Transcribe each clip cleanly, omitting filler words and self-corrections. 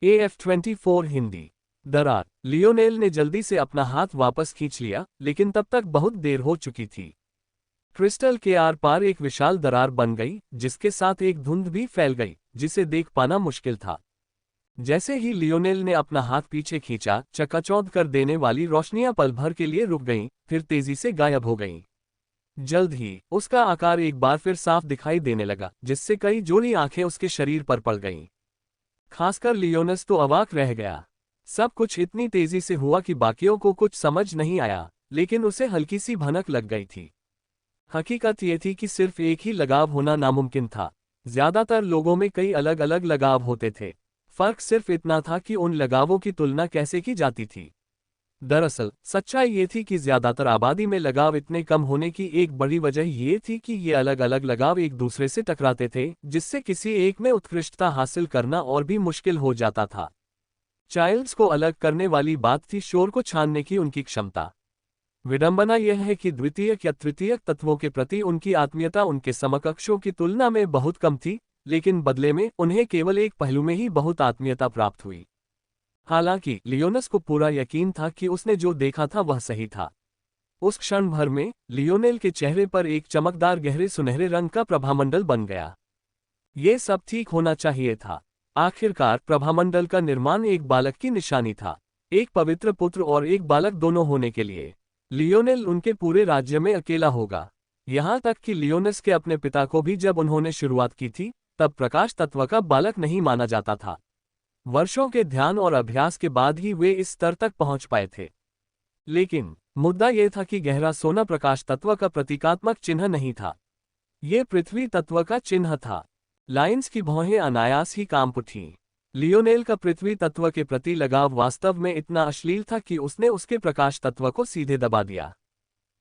AF24 Hindi. दरार। Lionel ने जल्दी से अपना हाथ वापस खींच लिया, लेकिन तब तक बहुत देर हो चुकी थी। क्रिस्टल के आर पार एक विशाल दरार बन गई, जिसके साथ एक धुंध भी फैल गई, जिसे देख पाना मुश्किल था। जैसे ही लियोनेल ने अपना हाथ पीछे खींचा, चकाचौंध कर देने वाली रोशनियां पल भर के लिए रुक गईं, फिर तेजी से गायब हो गईं। जल्द ही उसका आकार एक बार फिर साफ दिखाई देने लगा, जिससे कई जोड़ी आंखें उसके शरीर पर पड़ गईं। खासकर लियोनस तो अवाक रह गया। सब कुछ इतनी तेजी से हुआ कि बाकियों को कुछ समझ नहीं आया, लेकिन उसे हल्की सी भनक लग गई थी। हकीकत ये थी कि सिर्फ एक ही लगाव होना नामुमकिन था। ज्यादातर लोगों में कई अलग अलग लगाव होते थे। फर्क सिर्फ इतना था कि उन लगावों की तुलना कैसे की जाती थी। दरअसल सच्चाई ये थी कि ज्यादातर आबादी में लगाव इतने कम होने की एक बड़ी वजह ये थी कि ये अलग अलग लगाव एक दूसरे से टकराते थे, जिससे किसी एक में उत्कृष्टता हासिल करना और भी मुश्किल हो जाता था। चाइल्ड्स को अलग करने वाली बात थी शोर को छानने की उनकी क्षमता। विडंबना यह है कि द्वितीयक या तृतीयक तत्वों के प्रति उनकी आत्मीयता उनके समकक्षों की तुलना में बहुत कम थी, लेकिन बदले में उन्हें केवल एक पहलू में ही बहुत आत्मीयता प्राप्त हुई। हालांकि लियोनस को पूरा यकीन था कि उसने जो देखा था वह सही था। उस क्षण भर में लियोनेल के चेहरे पर एक चमकदार गहरे सुनहरे रंग का प्रभामंडल बन गया। ये सब ठीक होना चाहिए था। आखिरकार प्रभामंडल का निर्माण एक बालक की निशानी था, एक पवित्र पुत्र और एक बालक दोनों होने के लिए। लियोनेल उनके पूरे राज्य में अकेला होगा। यहाँ तक कि लियोनस के अपने पिता को भी जब उन्होंने शुरुआत की थी, तब प्रकाश तत्व का बालक नहीं माना जाता था। वर्षों के ध्यान और अभ्यास के बाद ही वे इस स्तर तक पहुंच पाए थे। लेकिन मुद्दा यह था कि गहरा सोना प्रकाश तत्व का प्रतीकात्मक चिन्ह नहीं था। ये पृथ्वी तत्व का चिन्ह था। लाइंस की भौहें अनायास ही कांप उठीं। लियोनेल का पृथ्वी तत्व के प्रति लगाव वास्तव में इतना अश्लील था कि उसने उसके प्रकाश तत्व को सीधे दबा दिया।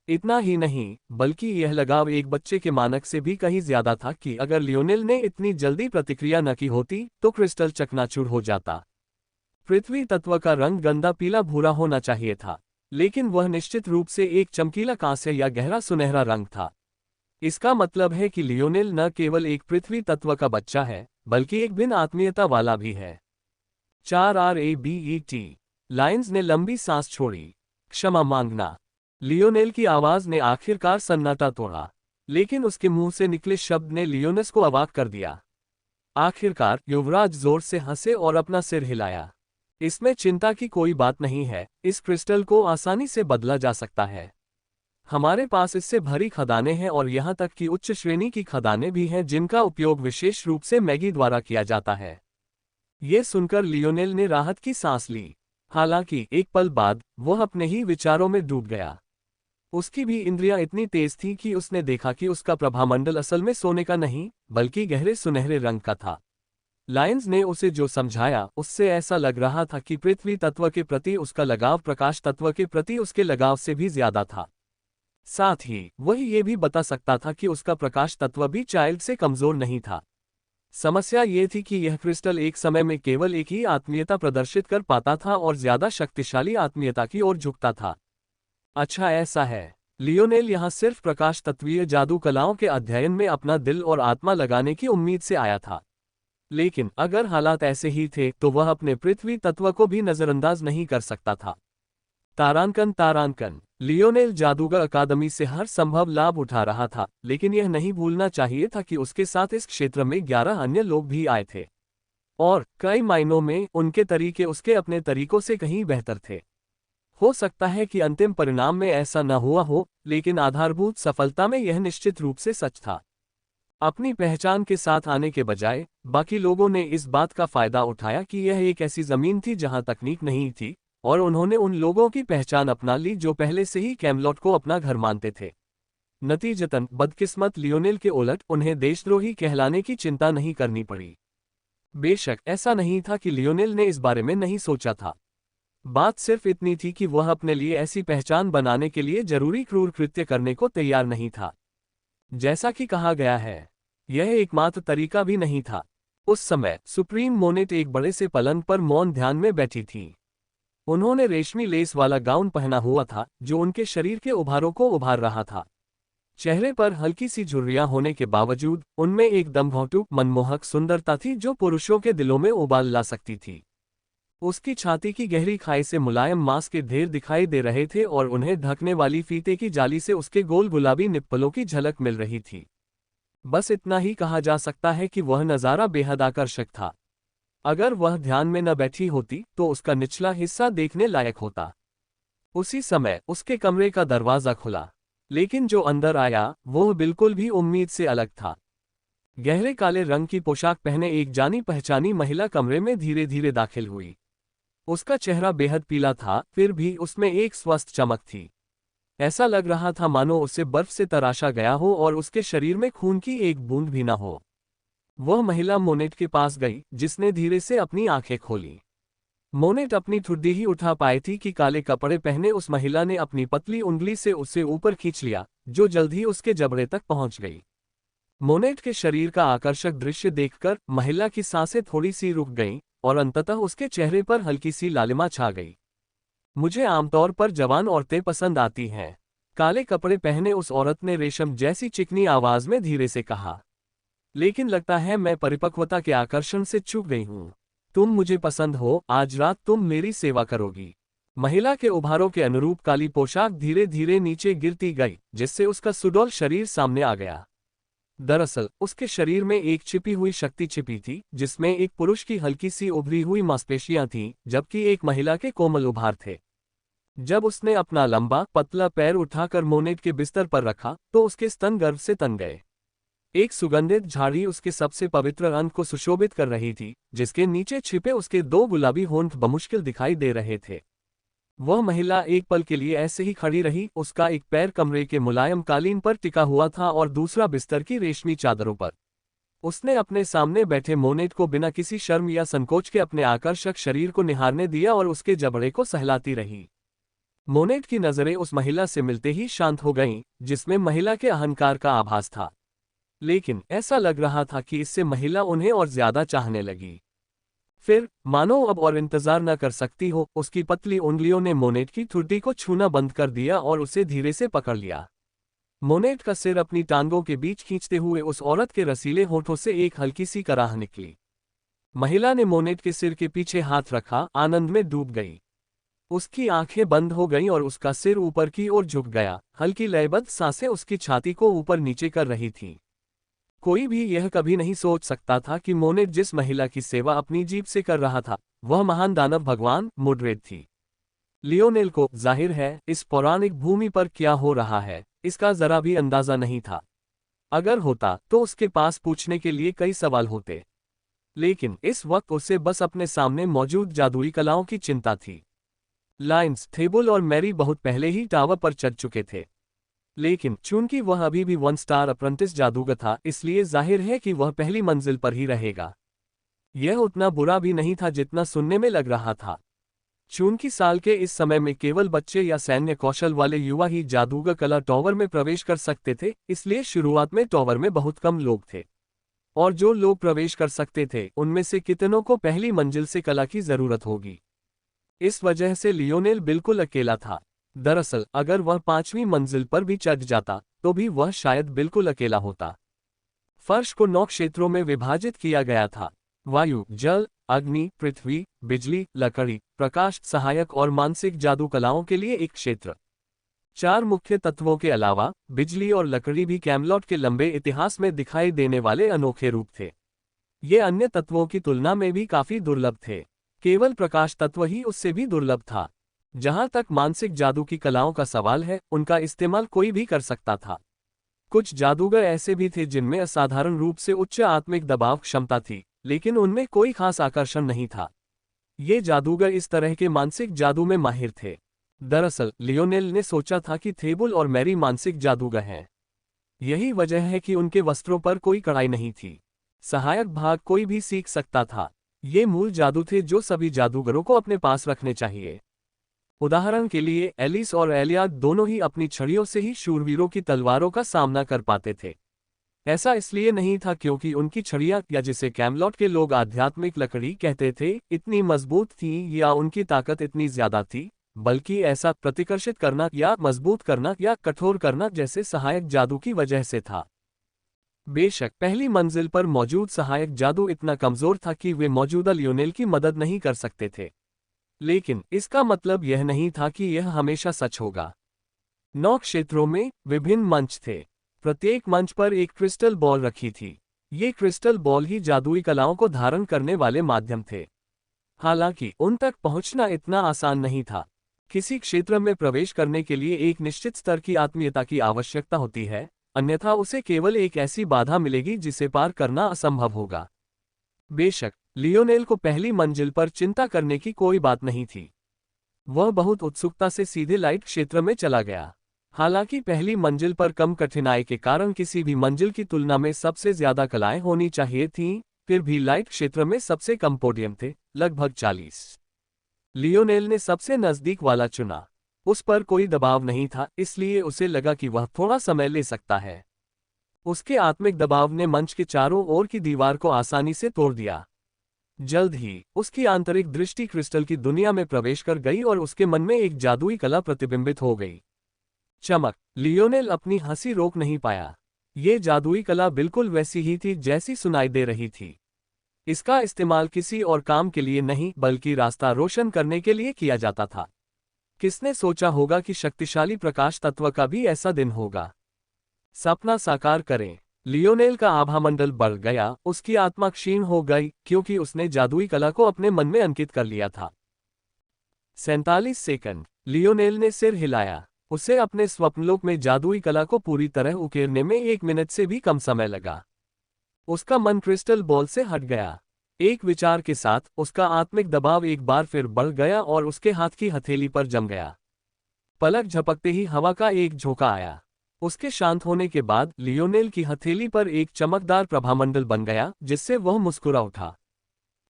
इतना ही नहीं, बल्कि यह लगाव एक बच्चे के मानक से भी कहीं ज्यादा था कि अगर लियोनेल ने इतनी जल्दी प्रतिक्रिया न की होती तो क्रिस्टल चकनाचूर हो जाता। पृथ्वी तत्व का रंग गंदा पीला भूरा होना चाहिए था, लेकिन वह निश्चित रूप से एक चमकीला कांस्य या गहरा सुनहरा रंग था। इसका मतलब है कि लियोनेल न केवल एक पृथ्वी तत्व का बच्चा है, बल्कि एक भिन्न आत्मीयता वाला भी है। 4RABET। लाइंस ने लंबी सांस छोड़ी। क्षमा मांगना। लियोनेल की आवाज ने आखिरकार सन्नाटा तोड़ा, लेकिन उसके मुंह से निकले शब्द ने लियोनस को अवाक कर दिया। आखिरकार युवराज जोर से हंसे और अपना सिर हिलाया। इसमें चिंता की कोई बात नहीं है, इस क्रिस्टल को आसानी से बदला जा सकता है। हमारे पास इससे भरी खदानें हैं और यहाँ तक कि उच्च श्रेणी की खदानें भी हैं जिनका उपयोग विशेष रूप से मैगी द्वारा किया जाता है। ये सुनकर लियोनेल ने राहत की सांस ली। हालांकि एक पल बाद वह अपने ही विचारों में डूब गया। उसकी भी इंद्रियां इतनी तेज थीं कि उसने देखा कि उसका प्रभामंडल असल में सोने का नहीं, बल्कि गहरे सुनहरे रंग का था। लायंस ने उसे जो समझाया उससे ऐसा लग रहा था कि पृथ्वी तत्व के प्रति उसका लगाव प्रकाश तत्व के प्रति उसके लगाव से भी ज्यादा था। साथ ही वह ये भी बता सकता था कि उसका प्रकाश तत्व भी चाइल्ड से कमजोर नहीं था। समस्या ये थी कि यह क्रिस्टल एक समय में केवल एक ही आत्मीयता प्रदर्शित कर पाता था और ज्यादा शक्तिशाली आत्मीयता की ओर झुकता था। अच्छा ऐसा है। लियोनेल यहाँ सिर्फ प्रकाश तत्वीय जादू कलाओं के अध्ययन में अपना दिल और आत्मा लगाने की उम्मीद से आया था। लेकिन अगर हालात ऐसे ही थे तो वह अपने पृथ्वी तत्व को भी नजरअंदाज नहीं कर सकता था। तारांकन। लियोनेल जादूगर अकादमी से हर संभव लाभ उठा रहा था, लेकिन यह नहीं भूलना चाहिए था कि उसके साथ इस क्षेत्र में 11 अन्य लोग भी आए थे। और कई मायनों में उनके तरीके उसके अपने तरीकों से कहीं बेहतर थे। हो सकता है कि अंतिम परिणाम में ऐसा न हुआ हो, लेकिन आधारभूत सफलता में यह निश्चित रूप से सच था। अपनी पहचान के साथ आने के बजाय बाकी लोगों ने इस बात का फायदा उठाया कि यह एक ऐसी जमीन थी जहां तकनीक नहीं थी, और उन्होंने उन लोगों की पहचान अपना ली जो पहले से ही कैमलॉट को अपना घर मानते थे। नतीजतन बदकिस्मत लियोनेल के उलट उन्हें देशद्रोही कहलाने की चिंता नहीं करनी पड़ी। बेशक ऐसा नहीं था कि लियोनेल ने इस बारे में नहीं सोचा था। बात सिर्फ इतनी थी कि वह अपने लिए ऐसी पहचान बनाने के लिए जरूरी क्रूर कृत्य करने को तैयार नहीं था। जैसा कि कहा गया है, यह एकमात्र तरीका भी नहीं था। उस समय सुप्रीम मोनेट एक बड़े से पलंग पर मौन ध्यान में बैठी थीं। उन्होंने रेशमी लेस वाला गाउन पहना हुआ था जो उनके शरीर के उभारों को उभार रहा था। चेहरे पर हल्की सी झुर्रियां होने के बावजूद उनमें एक दमघोंटू मनमोहक सुंदरता थी जो पुरुषों के दिलों में उबाल ला सकती थी। उसकी छाती की गहरी खाई से मुलायम मांस के ढेर दिखाई दे रहे थे और उन्हें ढकने वाली फीते की जाली से उसके गोल गुलाबी निप्पलों की झलक मिल रही थी। बस इतना ही कहा जा सकता है कि वह नज़ारा बेहद आकर्षक था। अगर वह ध्यान में न बैठी होती तो उसका निचला हिस्सा देखने लायक होता। उसी समय उसके कमरे का दरवाजा खुला, लेकिन जो अंदर आया वह बिल्कुल भी उम्मीद से अलग था। गहरे काले रंग की पोशाक पहने एक जानी पहचानी महिला कमरे में धीरे धीरे दाखिल हुई। उसका चेहरा बेहद पीला था, फिर भी उसमें एक स्वस्थ चमक थी। ऐसा लग रहा था मानो उसे बर्फ से तराशा गया हो और उसके शरीर में खून की एक बूंद भी न हो। वह महिला मोनेट के पास गई, जिसने धीरे से अपनी आंखें खोली। मोनेट अपनी ठुड्डी ही उठा पाई थी कि काले कपड़े पहने उस महिला ने अपनी पतली उंगली से उसे ऊपर खींच लिया, जो जल्द ही उसके जबड़े तक पहुंच गई। मोनेट के शरीर का आकर्षक दृश्य देखकर महिला की सांसें थोड़ी सी रुक गईं और अंततः उसके चेहरे पर हल्की सी लालिमा छा गई। मुझे आमतौर पर जवान औरतें पसंद आती हैं, काले कपड़े पहने उस औरत ने रेशम जैसी चिकनी आवाज में धीरे से कहा। लेकिन लगता है मैं परिपक्वता के आकर्षण से चूक गई हूं। तुम मुझे पसंद हो, आज रात तुम मेरी सेवा करोगी। महिला के उभारों के अनुरूप काली पोशाक धीरे धीरे नीचे गिरती गई, जिससे उसका सुडौल शरीर सामने आ गया। दरअसल उसके शरीर में एक छिपी हुई शक्ति छिपी थी, जिसमें एक पुरुष की हल्की सी उभरी हुई मांसपेशियां थीं, जबकि एक महिला के कोमल उभार थे। जब उसने अपना लंबा पतला पैर उठाकर मोनेट के बिस्तर पर रखा तो उसके स्तन गर्व से तन गए। एक सुगंधित झाड़ी उसके सबसे पवित्र अंग को सुशोभित कर रही थी, जिसके नीचे छिपे उसके दो गुलाबी होंठ बमुश्किल दिखाई दे रहे थे। वह महिला एक पल के लिए ऐसे ही खड़ी रही, उसका एक पैर कमरे के मुलायम कालीन पर टिका हुआ था और दूसरा बिस्तर की रेशमी चादरों पर। उसने अपने सामने बैठे मोनेट को बिना किसी शर्म या संकोच के अपने आकर्षक शरीर को निहारने दिया और उसके जबड़े को सहलाती रही। मोनेट की नजरें उस महिला से मिलते ही शांत हो गईं, जिसमें महिला के अहंकार का आभास था। लेकिन ऐसा लग रहा था कि इससे महिला उन्हें और ज्यादा चाहने लगी। फिर, मानो अब और इंतजार न कर सकती हो, उसकी पतली उंगलियों ने मोनेट की ठुड्डी को छूना बंद कर दिया और उसे धीरे से पकड़ लिया। मोनेट का सिर अपनी टांगों के बीच खींचते हुए उस औरत के रसीले होठों से एक हल्की सी कराह निकली। महिला ने मोनेट के सिर के पीछे हाथ रखा, आनंद में डूब गई। उसकी आंखें बंद हो गईं और उसका सिर ऊपर की ओर झुक गया। हल्की लयबद्ध सांसें उसकी छाती को ऊपर नीचे कर रही थीं। कोई भी यह कभी नहीं सोच सकता था कि मोनेट जिस महिला की सेवा अपनी जीभ से कर रहा था, वह महान दानव भगवान मोड्रेड थी। लियोनेल को, जाहिर है, इस पौराणिक भूमि पर क्या हो रहा है, इसका जरा भी अंदाजा नहीं था। अगर होता तो उसके पास पूछने के लिए कई सवाल होते, लेकिन इस वक्त उसे बस अपने सामने मौजूद जादुई कलाओं की चिंता थी। लाइन्स, थेबुल और मैरी बहुत पहले ही टावर पर चढ़ चुके थे, लेकिन चूंकि वह अभी भी 1 स्टार अप्रेंटिस जादूगर था, इसलिए जाहिर है कि वह पहली मंजिल पर ही रहेगा। यह उतना बुरा भी नहीं था जितना सुनने में लग रहा था। चूंकि साल के इस समय में केवल बच्चे या सैन्य कौशल वाले युवा ही जादूगर कला टावर में प्रवेश कर सकते थे, इसलिए शुरुआत में टावर में बहुत कम लोग थे। और जो लोग प्रवेश कर सकते थे, उनमें से कितनों को पहली मंजिल से कला की जरूरत होगी। इस वजह से लियोनेल बिल्कुल अकेला था। दरअसल अगर वह 5वीं मंजिल पर भी चढ़ जाता तो भी वह शायद बिल्कुल अकेला होता। फर्श को 9 क्षेत्रों में विभाजित किया गया था। वायु, जल, अग्नि, पृथ्वी, बिजली, लकड़ी, प्रकाश, सहायक और मानसिक जादू कलाओं के लिए एक क्षेत्र। 4 मुख्य तत्वों के अलावा बिजली और लकड़ी भी कैमलॉट के लंबे इतिहास में दिखाई देने वाले अनोखे रूप थे। ये अन्य तत्वों की तुलना में भी काफी दुर्लभ थे। केवल प्रकाश तत्व ही उससे भी दुर्लभ था। जहां तक मानसिक जादू की कलाओं का सवाल है, उनका इस्तेमाल कोई भी कर सकता था। कुछ जादूगर ऐसे भी थे जिनमें असाधारण रूप से उच्च आत्मिक दबाव क्षमता थी, लेकिन उनमें कोई खास आकर्षण नहीं था। ये जादूगर इस तरह के मानसिक जादू में माहिर थे। दरअसल लियोनेल ने सोचा था कि थेबुल और मैरी मानसिक जादूगर हैं। यही वजह है कि उनके वस्त्रों पर कोई कढ़ाई नहीं थी। सहायक भाग कोई भी सीख सकता था। ये मूल जादू थे जो सभी जादूगरों को अपने पास रखने चाहिए। उदाहरण के लिए एलिस और एलियाड दोनों ही अपनी छड़ियों से ही शूरवीरों की तलवारों का सामना कर पाते थे। ऐसा इसलिए नहीं था क्योंकि उनकी छड़ियां, या जिसे कैमलॉट के लोग आध्यात्मिक लकड़ी कहते थे, इतनी मजबूत थीं या उनकी ताकत इतनी ज्यादा थी, बल्कि ऐसा प्रतिकर्षित करना या मजबूत करना या कठोर करना जैसे सहायक जादू की वजह से था। बेशक पहली मंजिल पर मौजूद सहायक जादू इतना कमजोर था कि वे मौजूदा लियोनेल की मदद नहीं कर सकते थे। लेकिन इसका मतलब यह नहीं था कि यह हमेशा सच होगा। 9 क्षेत्रों में विभिन्न मंच थे। प्रत्येक मंच पर एक क्रिस्टल बॉल रखी थी। ये क्रिस्टल बॉल ही जादुई कलाओं को धारण करने वाले माध्यम थे। हालांकि उन तक पहुंचना इतना आसान नहीं था। किसी क्षेत्र में प्रवेश करने के लिए एक निश्चित स्तर की आत्मीयता की आवश्यकता होती है, अन्यथा उसे केवल एक ऐसी बाधा मिलेगी जिसे पार करना असंभव होगा। बेशक लियोनेल को पहली मंजिल पर चिंता करने की कोई बात नहीं थी। वह बहुत उत्सुकता से सीधे लाइट क्षेत्र में चला गया। हालांकि पहली मंजिल पर कम कठिनाई के कारण किसी भी मंजिल की तुलना में सबसे ज्यादा कलाएं होनी चाहिए थीं, फिर भी लाइट क्षेत्र में सबसे कम पोडियम थे, लगभग 40। लियोनेल ने सबसे नजदीक वाला चुना। उस पर कोई दबाव नहीं था, इसलिए उसे लगा कि वह थोड़ा समय ले सकता है। उसके आत्मिक दबाव ने मंच के चारों ओर की दीवार को आसानी से तोड़ दिया। जल्द ही उसकी आंतरिक दृष्टि क्रिस्टल की दुनिया में प्रवेश कर गई और उसके मन में एक जादुई कला प्रतिबिंबित हो गई। चमक। लियोनेल अपनी हंसी रोक नहीं पाया। ये जादुई कला बिल्कुल वैसी ही थी जैसी सुनाई दे रही थी। इसका इस्तेमाल किसी और काम के लिए नहीं बल्कि रास्ता रोशन करने के लिए किया जाता था। किसने सोचा होगा कि शक्तिशाली प्रकाश तत्व का भी ऐसा दिन होगा। सपना साकार करें। लियोनेल का आभामंडल बढ़ गया, उसकी आत्मा क्षीण हो गई क्योंकि उसने जादुई कला को अपने मन में अंकित कर लिया था। 47 सेकंड। लियोनेल ने सिर हिलाया। उसे अपने स्वप्नलोक में जादुई कला को पूरी तरह उकेरने में 1 मिनट से भी कम समय लगा। उसका मन क्रिस्टल बॉल से हट गया। एक विचार के साथ उसका आत्मिक दबाव एक बार फिर बढ़ गया और उसके हाथ की हथेली पर जम गया। पलक झपकते ही हवा का एक झोंका आया। उसके शांत होने के बाद लियोनेल की हथेली पर एक चमकदार प्रभामंडल बन गया, जिससे वह मुस्कुरा उठा।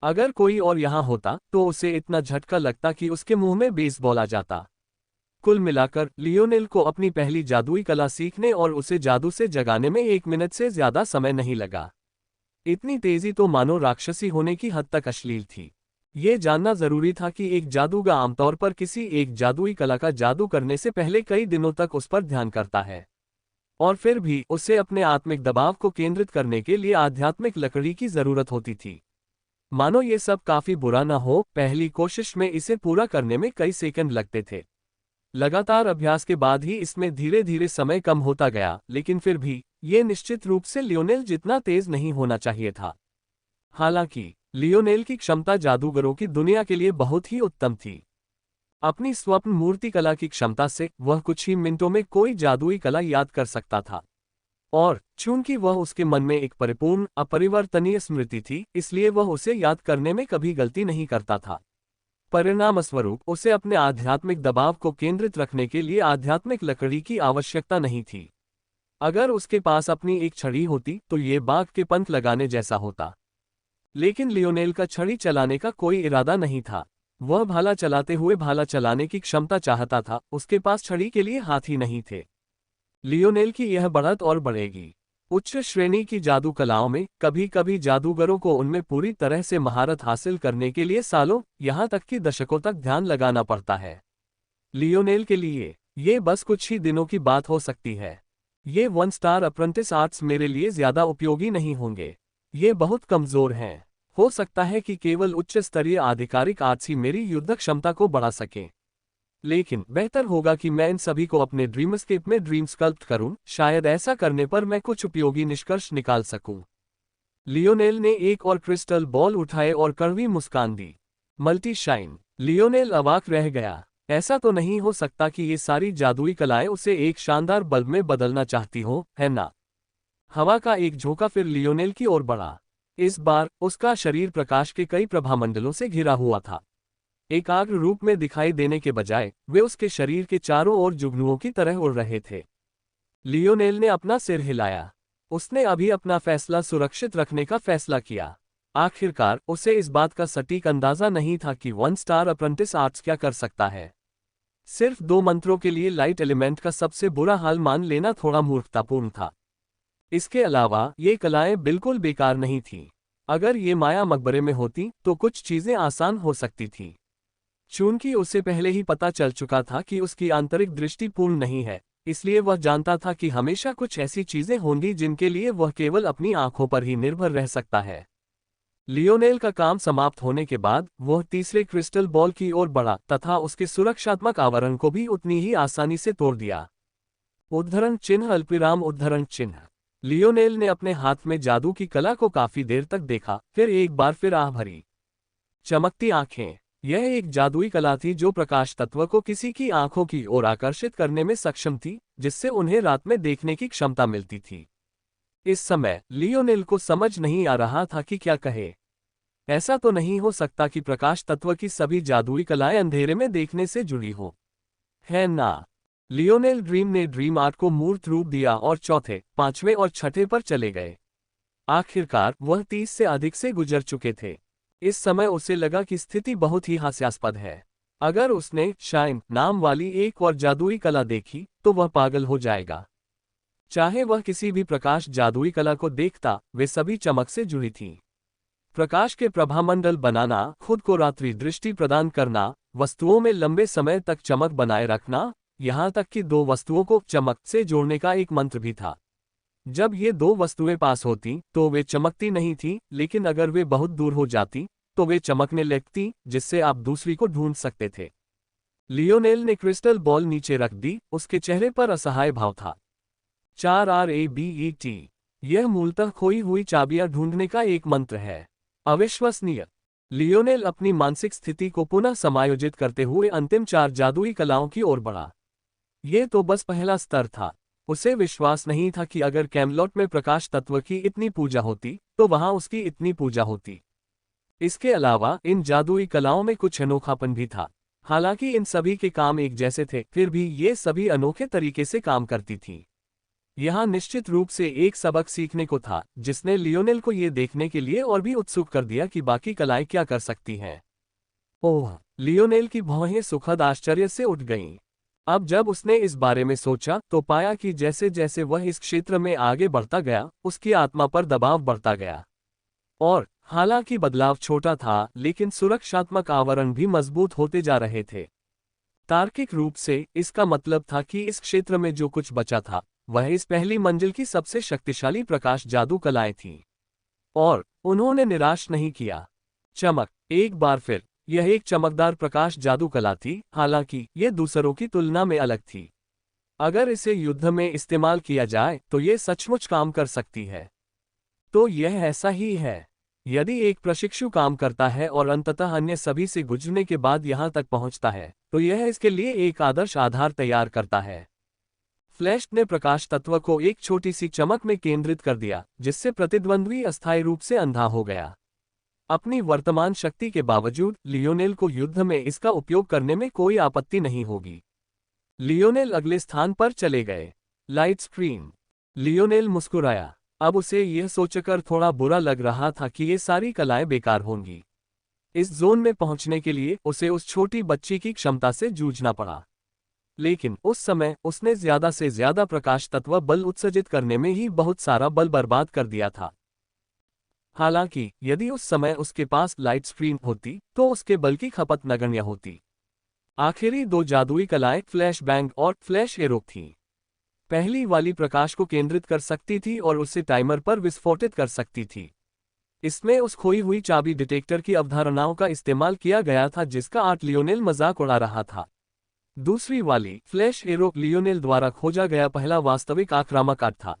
अगर कोई और यहाँ होता तो उसे इतना झटका लगता कि उसके मुंह में बेसबॉल आ जाता। कुल मिलाकर लियोनेल को अपनी पहली जादुई कला सीखने और उसे जादू से जगाने में 1 मिनट से ज्यादा समय नहीं लगा। इतनी तेजी तो मानो राक्षसी होने की हद तक अश्लील थी। ये जानना जरूरी था कि एक जादूगर आमतौर पर किसी एक जादुई कला का जादू करने से पहले कई दिनों तक उस पर ध्यान करता है, और फिर भी उसे अपने आत्मिक दबाव को केंद्रित करने के लिए आध्यात्मिक लकड़ी की जरूरत होती थी। मानो ये सब काफी बुरा न हो, पहली कोशिश में इसे पूरा करने में कई सेकंड लगते थे। लगातार अभ्यास के बाद ही इसमें धीरे धीरे समय कम होता गया, लेकिन फिर भी ये निश्चित रूप से लियोनेल जितना तेज नहीं होना चाहिए था। हालांकि लियोनेल की क्षमता जादूगरों की दुनिया के लिए बहुत ही उत्तम थी। अपनी स्वप्न मूर्ति कला की क्षमता से वह कुछ ही मिनटों में कोई जादुई कला याद कर सकता था, और चूंकि वह उसके मन में एक परिपूर्ण अपरिवर्तनीय स्मृति थी, इसलिए वह उसे याद करने में कभी गलती नहीं करता था। परिणामस्वरूप उसे अपने आध्यात्मिक दबाव को केंद्रित रखने के लिए आध्यात्मिक लकड़ी की आवश्यकता नहीं थी। अगर उसके पास अपनी एक छड़ी होती तो ये बाघ के पंख लगाने जैसा होता। लेकिन लियोनेल का छड़ी चलाने का कोई इरादा नहीं था। वह भाला चलाते हुए भाला चलाने की क्षमता चाहता था, उसके पास छड़ी के लिए हाथ ही नहीं थे। लियोनेल की यह बढ़त और बढ़ेगी। उच्च श्रेणी की जादू कलाओं में कभी कभी जादूगरों को उनमें पूरी तरह से महारत हासिल करने के लिए सालों, यहाँ तक कि दशकों तक ध्यान लगाना पड़ता है। लियोनेल के लिए ये बस कुछ ही दिनों की बात हो सकती है। ये 1 स्टार अप्रेंटिस आर्ट्स मेरे लिए ज्यादा उपयोगी नहीं होंगे। ये बहुत कमजोर हैं। हो सकता है कि केवल उच्च स्तरीय आधिकारिक आर्ट्स ही मेरी युद्ध क्षमता को बढ़ा सकें। लेकिन बेहतर होगा कि मैं इन सभी को अपने ड्रीमस्केप में ड्रीम स्कल्प्ट करूं, शायद ऐसा करने पर मैं कुछ उपयोगी निष्कर्ष निकाल सकूं। लियोनेल ने एक और क्रिस्टल बॉल उठाए और कड़वी मुस्कान दी। Multi shine. लियोनेल अवाक रह गया। ऐसा तो नहीं हो सकता कि ये सारी जादुई कलाएं उसे एक शानदार बल्ब में बदलना चाहती हों, है ना? हवा का एक झोंका फिर लियोनेल की ओर बढ़ा। इस बार उसका शरीर प्रकाश के कई प्रभामंडलों से घिरा हुआ था। एकाग्र रूप में दिखाई देने के बजाय वे उसके शरीर के चारों ओर जुगनुओं की तरह उड़ रहे थे। लियोनेल ने अपना सिर हिलाया। उसने अभी अपना फैसला सुरक्षित रखने का फैसला किया। आखिरकार उसे इस बात का सटीक अंदाजा नहीं था कि 1 स्टार अप्रेंटिस आर्ट्स क्या कर सकता है। सिर्फ 2 मंत्रों के लिए लाइट एलिमेंट का सबसे बुरा हाल मान लेना थोड़ा मूर्खतापूर्ण था। इसके अलावा ये कलाएं बिल्कुल बेकार नहीं थीं। अगर ये माया मकबरे में होती तो कुछ चीजें आसान हो सकती थीं। चूंकि उसे पहले ही पता चल चुका था कि उसकी आंतरिक दृष्टि पूर्ण नहीं है, इसलिए वह जानता था कि हमेशा कुछ ऐसी चीजें होंगी जिनके लिए वह केवल अपनी आंखों पर ही निर्भर रह सकता है। लियोनेल का काम समाप्त होने के बाद वह तीसरे क्रिस्टल बॉल की ओर बढ़ा तथा उसके सुरक्षात्मक आवरण को भी उतनी ही आसानी से तोड़ दिया। उद्धरण चिन्ह अल्पविराम उद्धरण चिन्ह। लियोनेल ने अपने हाथ में जादू की कला को काफी देर तक देखा, फिर एक बार फिर आह भरी। चमकती आंखें। यह एक जादुई कला थी जो प्रकाश तत्व को किसी की आंखों की ओर आकर्षित करने में सक्षम थी, जिससे उन्हें रात में देखने की क्षमता मिलती थी। इस समय लियोनेल को समझ नहीं आ रहा था कि क्या कहे। ऐसा तो नहीं हो सकता कि प्रकाश तत्व की सभी जादुई कलाएं अंधेरे में देखने से जुड़ी हो, है ना? लियोनेल ड्रीम ने ड्रीम आर्ट को मूर्त रूप दिया और चौथे, पांचवें और छठे पर चले गए। आखिरकार वह 30 से अधिक से गुजर चुके थे। इस समय उसे लगा कि स्थिति बहुत ही हास्यास्पद है। अगर उसने शाइन नाम वाली एक और जादुई कला देखी तो वह पागल हो जाएगा। चाहे वह किसी भी प्रकाश जादुई कला को देखता, वे सभी चमक से जुड़ी थीं। प्रकाश के प्रभामंडल बनाना, खुद को रात्रि दृष्टि प्रदान करना, वस्तुओं में लंबे समय तक चमक बनाए रखना, यहाँ तक कि दो वस्तुओं को चमक से जोड़ने का एक मंत्र भी था। जब ये दो वस्तुएं पास होती तो वे चमकती नहीं थीं, लेकिन अगर वे बहुत दूर हो जाती तो वे चमकने लगती, जिससे आप दूसरी को ढूंढ सकते थे। लियोनेल ने क्रिस्टल बॉल नीचे रख दी, उसके चेहरे पर असहाय भाव था। 4RABET। यह मूलतः खोई हुई चाबियां ढूंढने का एक मंत्र है। अविश्वसनीय। लियोनेल अपनी मानसिक स्थिति को पुनः समायोजित करते हुए अंतिम 4 जादुई कलाओं की ओर बढ़ा। यह तो बस पहला स्तर था। उसे विश्वास नहीं था कि अगर कैमलॉट में प्रकाश तत्व की इतनी पूजा होती तो वहां उसकी इतनी पूजा होती। इसके अलावा इन जादुई कलाओं में कुछ अनोखापन भी था। हालांकि इन सभी के काम एक जैसे थे, फिर भी ये सभी अनोखे तरीके से काम करती थीं। यहाँ निश्चित रूप से एक सबक सीखने को था, जिसने लियोनेल को ये देखने के लिए और भी उत्सुक कर दिया कि बाकी कलाएं क्या कर सकती हैं। ओह! लियोनेल की भौहें सुखद आश्चर्य से उठ गईं। अब जब उसने इस बारे में सोचा तो पाया कि जैसे जैसे वह इस क्षेत्र में आगे बढ़ता गया, उसकी आत्मा पर दबाव बढ़ता गया। और हालांकि बदलाव छोटा था, लेकिन सुरक्षात्मक आवरण भी मजबूत होते जा रहे थे। तार्किक रूप से इसका मतलब था कि इस क्षेत्र में जो कुछ बचा था, वह इस पहली मंजिल की सबसे शक्तिशाली प्रकाश जादू कलाएं थीं। और उन्होंने निराश नहीं किया। चमक। एक बार फिर यह एक चमकदार प्रकाश जादू कला थी, हालांकि यह दूसरों की तुलना में अलग थी। अगर इसे युद्ध में इस्तेमाल किया जाए तो यह सचमुच काम कर सकती है। तो यह ऐसा ही है। यदि एक प्रशिक्षु काम करता है और अंततः अन्य सभी से गुजरने के बाद यहां तक पहुंचता है, तो यह इसके लिए एक आदर्श आधार तैयार करता है। फ्लैश ने प्रकाश तत्व को एक छोटी सी चमक में केंद्रित कर दिया, जिससे प्रतिद्वंद्वी अस्थायी रूप से अंधा हो गया। अपनी वर्तमान शक्ति के बावजूद लियोनेल को युद्ध में इसका उपयोग करने में कोई आपत्ति नहीं होगी। लियोनेल अगले स्थान पर चले गए। Light screen. लियोनेल मुस्कुराया। अब उसे यह सोचकर थोड़ा बुरा लग रहा था कि ये सारी कलाएं बेकार होंगी। इस जोन में पहुंचने के लिए उसे उस छोटी बच्ची की क्षमता से जूझना पड़ा। लेकिन उस समय उसने ज्यादा से ज्यादा प्रकाश तत्व बल उत्सर्जित करने में ही बहुत सारा बल बर्बाद कर दिया था। हालांकि यदि उस समय उसके पास लाइट स्क्रीन होती तो उसके बल की खपत नगण्य होती। आखिरी दो जादुई कलाएं फ्लैश बैंग और फ्लैश एरो थीं। पहली वाली प्रकाश को केंद्रित कर सकती थी और उसे टाइमर पर विस्फोटित कर सकती थी। इसमें उस खोई हुई चाबी डिटेक्टर की अवधारणाओं का इस्तेमाल किया गया था, जिसका आर्ट लियोनेल मजाक उड़ा रहा था। दूसरी वाली फ्लैश एरो लियोनेल द्वारा खोजा गया पहला वास्तविक आक्रामक आर्ट था।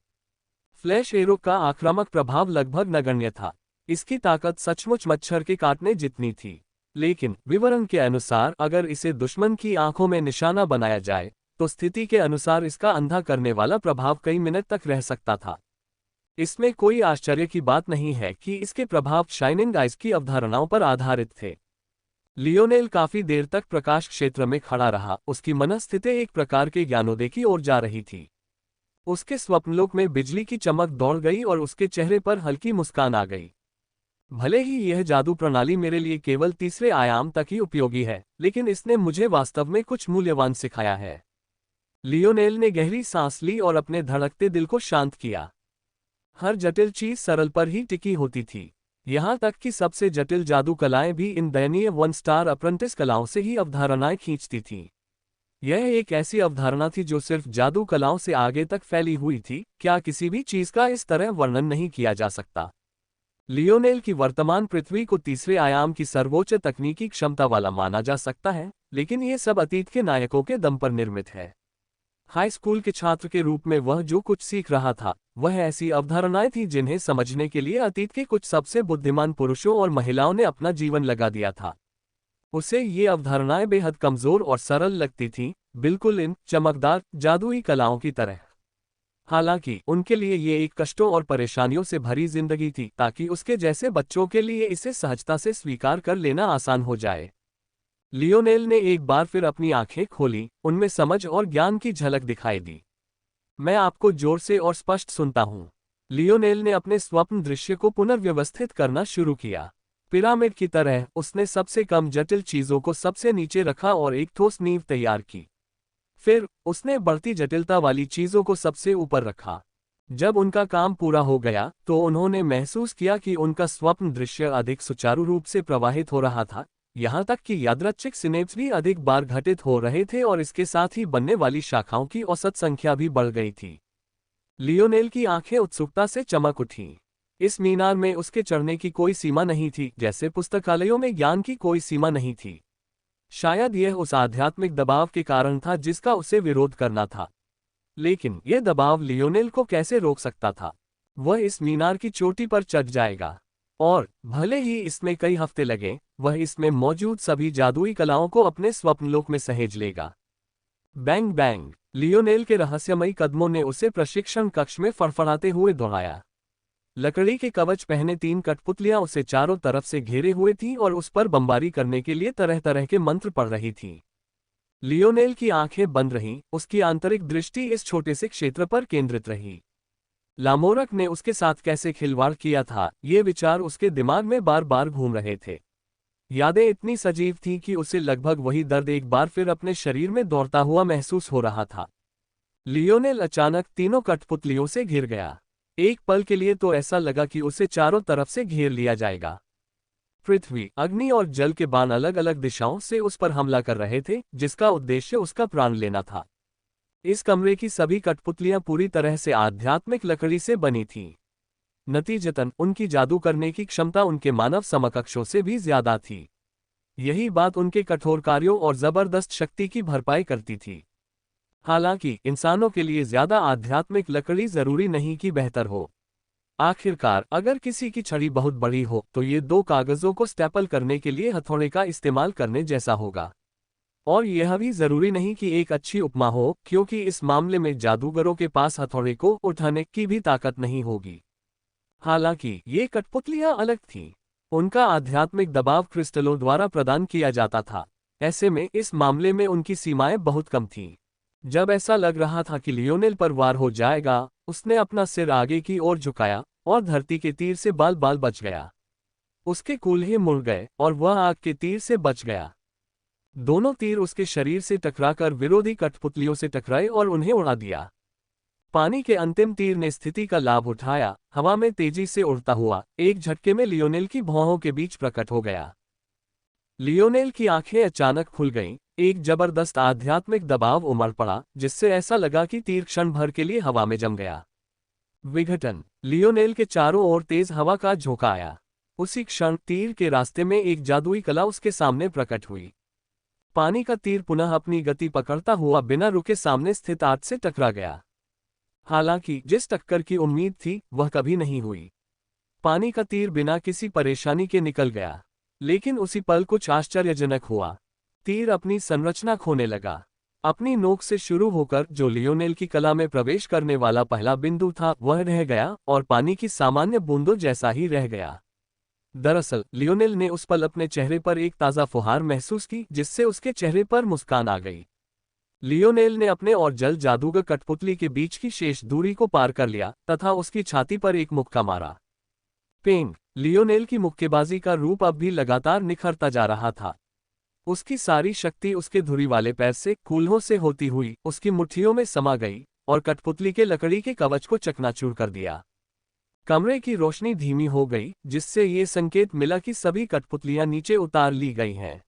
फ्लैश एरो का आक्रामक प्रभाव लगभग नगण्य था। इसकी ताकत सचमुच मच्छर के काटने जितनी थी। लेकिन विवरण के अनुसार अगर इसे दुश्मन की आंखों में निशाना बनाया जाए तो स्थिति के अनुसार इसका अंधा करने वाला प्रभाव कई मिनट तक रह सकता था। इसमें कोई आश्चर्य की बात नहीं है कि इसके प्रभाव शाइनिंग आइज की अवधारणाओं पर आधारित थे। लियोनेल काफी देर तक प्रकाश क्षेत्र में खड़ा रहा, उसकी मनस्थिति एक प्रकार के ज्ञानोदय की ओर जा रही थी। उसके स्वप्नलोक में बिजली की चमक दौड़ गई और उसके चेहरे पर हल्की मुस्कान आ गई। भले ही यह जादू प्रणाली मेरे लिए केवल तीसरे आयाम तक ही उपयोगी है, लेकिन इसने मुझे वास्तव में कुछ मूल्यवान सिखाया है। लियोनेल ने गहरी सांस ली और अपने धड़कते दिल को शांत किया। हर जटिल चीज सरल पर ही टिकी होती थी। यहाँ तक कि सबसे जटिल जादू कलाएं भी इन दयनीय 1 स्टार अप्रेंटिस कलाओं से ही अवधारणाएं खींचती थीं। यह एक ऐसी अवधारणा थी जो सिर्फ जादू कलाओं से आगे तक फैली हुई थी। क्या किसी भी चीज का इस तरह वर्णन नहीं किया जा सकता। लियोनेल की वर्तमान पृथ्वी को तीसरे आयाम की सर्वोच्च तकनीकी क्षमता वाला माना जा सकता है, लेकिन ये सब अतीत के नायकों के दम पर निर्मित है। हाई स्कूल के छात्र के रूप में वह जो कुछ सीख रहा था, वह ऐसी अवधारणाएं थी जिन्हें समझने के लिए अतीत के कुछ सबसे बुद्धिमान पुरुषों और महिलाओं ने अपना जीवन लगा दिया था। उसे ये अवधारणाएं बेहद कमजोर और सरल लगती थीं, बिल्कुल इन चमकदार जादुई कलाओं की तरह। हालांकि उनके लिए ये एक कष्टों और परेशानियों से भरी जिंदगी थी, ताकि उसके जैसे बच्चों के लिए इसे सहजता से स्वीकार कर लेना आसान हो जाए। लियोनेल ने एक बार फिर अपनी आंखें खोली, उनमें समझ और ज्ञान की झलक दिखाई दी। मैं आपको जोर से और स्पष्ट सुनता हूं। लियोनेल ने अपने स्वप्न दृश्य को पुनर्व्यवस्थित करना शुरू किया। पिरामिड की तरह उसने सबसे कम जटिल चीजों को सबसे नीचे रखा और एक ठोस नींव तैयार की। फिर उसने बढ़ती जटिलता वाली चीजों को सबसे ऊपर रखा। जब उनका काम पूरा हो गया तो उन्होंने महसूस किया कि उनका स्वप्न दृश्य अधिक सुचारू रूप से प्रवाहित हो रहा था, यहाँ तक कि यादृच्छिक सिनेप्स भी अधिक बार घटित हो रहे थे और इसके साथ ही बनने वाली शाखाओं की औसत संख्या भी बढ़ गई थी। लियोनेल की आंखें उत्सुकता से चमक उठीं। इस मीनार में उसके चढ़ने की कोई सीमा नहीं थी, जैसे पुस्तकालयों में ज्ञान की कोई सीमा नहीं थी। शायद यह उस आध्यात्मिक दबाव के कारण था जिसका उसे विरोध करना था। लेकिन यह दबाव लियोनेल को कैसे रोक सकता था? वह इस मीनार की चोटी पर चढ़ जाएगा, और भले ही इसमें कई हफ्ते लगे, वह इसमें मौजूद सभी जादुई कलाओं को अपने स्वप्नलोक में सहेज लेगा। Bang bang! लियोनेल के रहस्यमयी कदमों ने उसे प्रशिक्षण कक्ष में फड़फड़ाते हुए दौड़ाया। लकड़ी के कवच पहने 3 कठपुतलियां उसे चारों तरफ से घेरे हुए थीं और उस पर बमबारी करने के लिए तरह तरह के मंत्र पढ़ रही थीं। लियोनेल की आंखें बंद रहीं, उसकी आंतरिक दृष्टि इस छोटे से क्षेत्र पर केंद्रित रही। लामोरक ने उसके साथ कैसे खिलवाड़ किया था, ये विचार उसके दिमाग में बार बार घूम रहे थे। यादें इतनी सजीव थीं कि उसे लगभग वही दर्द एक बार फिर अपने शरीर में दौड़ता हुआ महसूस हो रहा था। लियोनेल अचानक तीनों कठपुतलियों से घिर गया। एक पल के लिए तो ऐसा लगा कि उसे चारों तरफ से घेर लिया जाएगा। पृथ्वी, अग्नि और जल के बाण अलग अलग दिशाओं से उस पर हमला कर रहे थे, जिसका उद्देश्य उसका प्राण लेना था। इस कमरे की सभी कठपुतलियां पूरी तरह से आध्यात्मिक लकड़ी से बनी थीं। नतीजतन उनकी जादू करने की क्षमता उनके मानव समकक्षों से भी ज्यादा थी। यही बात उनके कठोर कार्यों और जबरदस्त शक्ति की भरपाई करती थी। हालांकि इंसानों के लिए ज्यादा आध्यात्मिक लकड़ी जरूरी नहीं कि बेहतर हो। आखिरकार अगर किसी की छड़ी बहुत बड़ी हो तो ये 2 कागजों को स्टेपल करने के लिए हथौड़े का इस्तेमाल करने जैसा होगा। और यह भी जरूरी नहीं कि एक अच्छी उपमा हो, क्योंकि इस मामले में जादूगरों के पास हथौड़े को उठाने की भी ताकत नहीं होगी। हालांकि ये कठपुतलियां अलग थीं। उनका आध्यात्मिक दबाव क्रिस्टलों द्वारा प्रदान किया जाता था। ऐसे में इस मामले में उनकी सीमाएं बहुत कम थीं। जब ऐसा लग रहा था कि लियोनेल पर वार हो जाएगा, उसने अपना सिर आगे की ओर झुकाया और धरती के तीर से बाल बाल बच गया। उसके कूल्हे मुड़ गए और वह आग के तीर से बच गया। दोनों तीर उसके शरीर से टकराकर विरोधी कठपुतलियों से टकराए और उन्हें उड़ा दिया। पानी के अंतिम तीर ने स्थिति का लाभ उठाया, हवा में तेजी से उड़ता हुआ एक झटके में लियोनेल की भौहों के बीच प्रकट हो गया। लियोनेल की आंखें अचानक खुल गईं, एक जबरदस्त आध्यात्मिक दबाव उमड़ पड़ा, जिससे ऐसा लगा कि तीर क्षण भर के लिए हवा में जम गया। विघटन! लियोनेल के चारों ओर तेज हवा का झोंका आया। उसी क्षण तीर के रास्ते में एक जादुई कला उसके सामने प्रकट हुई। पानी का तीर पुनः अपनी गति पकड़ता हुआ बिना रुके सामने स्थित आर्च से टकरा गया। हालांकि जिस टक्कर की उम्मीद थी वह कभी नहीं हुई। पानी का तीर बिना किसी परेशानी के निकल गया, लेकिन उसी पल कुछ आश्चर्यजनक हुआ। तीर अपनी संरचना खोने लगा। अपनी नोक से शुरू होकर जो लियोनेल की कला में प्रवेश करने वाला पहला बिंदु था वह रह गया और पानी की सामान्य बूंदों जैसा ही रह गया। दरअसल लियोनेल ने उस पल अपने चेहरे पर एक ताज़ा फुहार महसूस की, जिससे उसके चेहरे पर मुस्कान आ गई। लियोनेल ने अपने और जल जादूगर कठपुतली के बीच की शेष दूरी को पार कर लिया तथा उसकी छाती पर एक मुक्का मारा। पेंग! लियोनेल की मुक्केबाजी का रूप अब भी लगातार निखरता जा रहा था। उसकी सारी शक्ति उसके धुरी वाले पैर से, कूल्हों से होती हुई उसकी मुट्ठियों में समा गई और कठपुतली के लकड़ी के कवच को चकनाचूर कर दिया। कमरे की रोशनी धीमी हो गई, जिससे ये संकेत मिला कि सभी कठपुतलियां नीचे उतार ली गई हैं।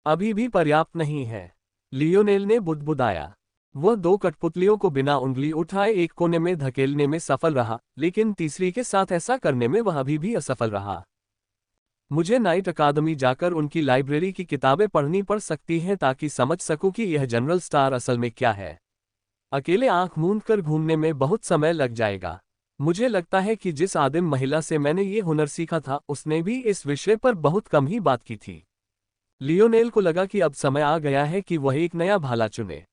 अभी भी पर्याप्त नहीं है, लियोनेल ने बुदबुदाया। वह दो कठपुतलियों को बिना उंगली उठाए एक कोने में धकेलने में सफल रहा, लेकिन तीसरी के साथ ऐसा करने में वह अभी भी असफल रहा। मुझे नाइट अकादमी जाकर उनकी लाइब्रेरी की किताबें पढ़नी पड़ सकती हैं ताकि समझ सकूं कि यह जनरल स्टार असल में क्या है। अकेले आंख मूंद कर घूमने में बहुत समय लग जाएगा। मुझे लगता है कि जिस आदिम महिला से मैंने ये हुनर सीखा था उसने भी इस विषय पर बहुत कम ही बात की थी। लियोनेल को लगा कि अब समय आ गया है कि वह एक नया भाला चुने।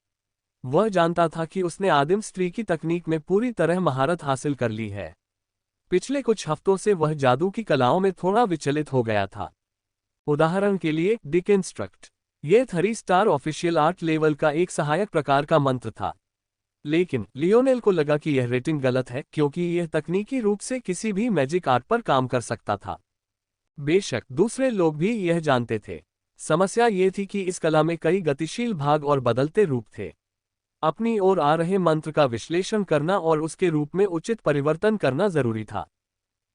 वह जानता था कि उसने आदिम स्त्री की तकनीक में पूरी तरह महारत हासिल कर ली है। पिछले कुछ हफ्तों से वह जादू की कलाओं में थोड़ा विचलित हो गया था। उदाहरण के लिए डिकंस्ट्रक्ट, यह 3 स्टार ऑफिशियल आर्ट लेवल का एक सहायक प्रकार का मंत्र था। लेकिन लियोनेल को लगा कि यह रेटिंग गलत है क्योंकि यह तकनीकी रूप से किसी भी मैजिक आर्ट पर काम कर सकता था। बेशक दूसरे लोग भी यह जानते थे। समस्या ये थी कि इस कला में कई गतिशील भाग और बदलते रूप थे। अपनी ओर आ रहे मंत्र का विश्लेषण करना और उसके रूप में उचित परिवर्तन करना जरूरी था।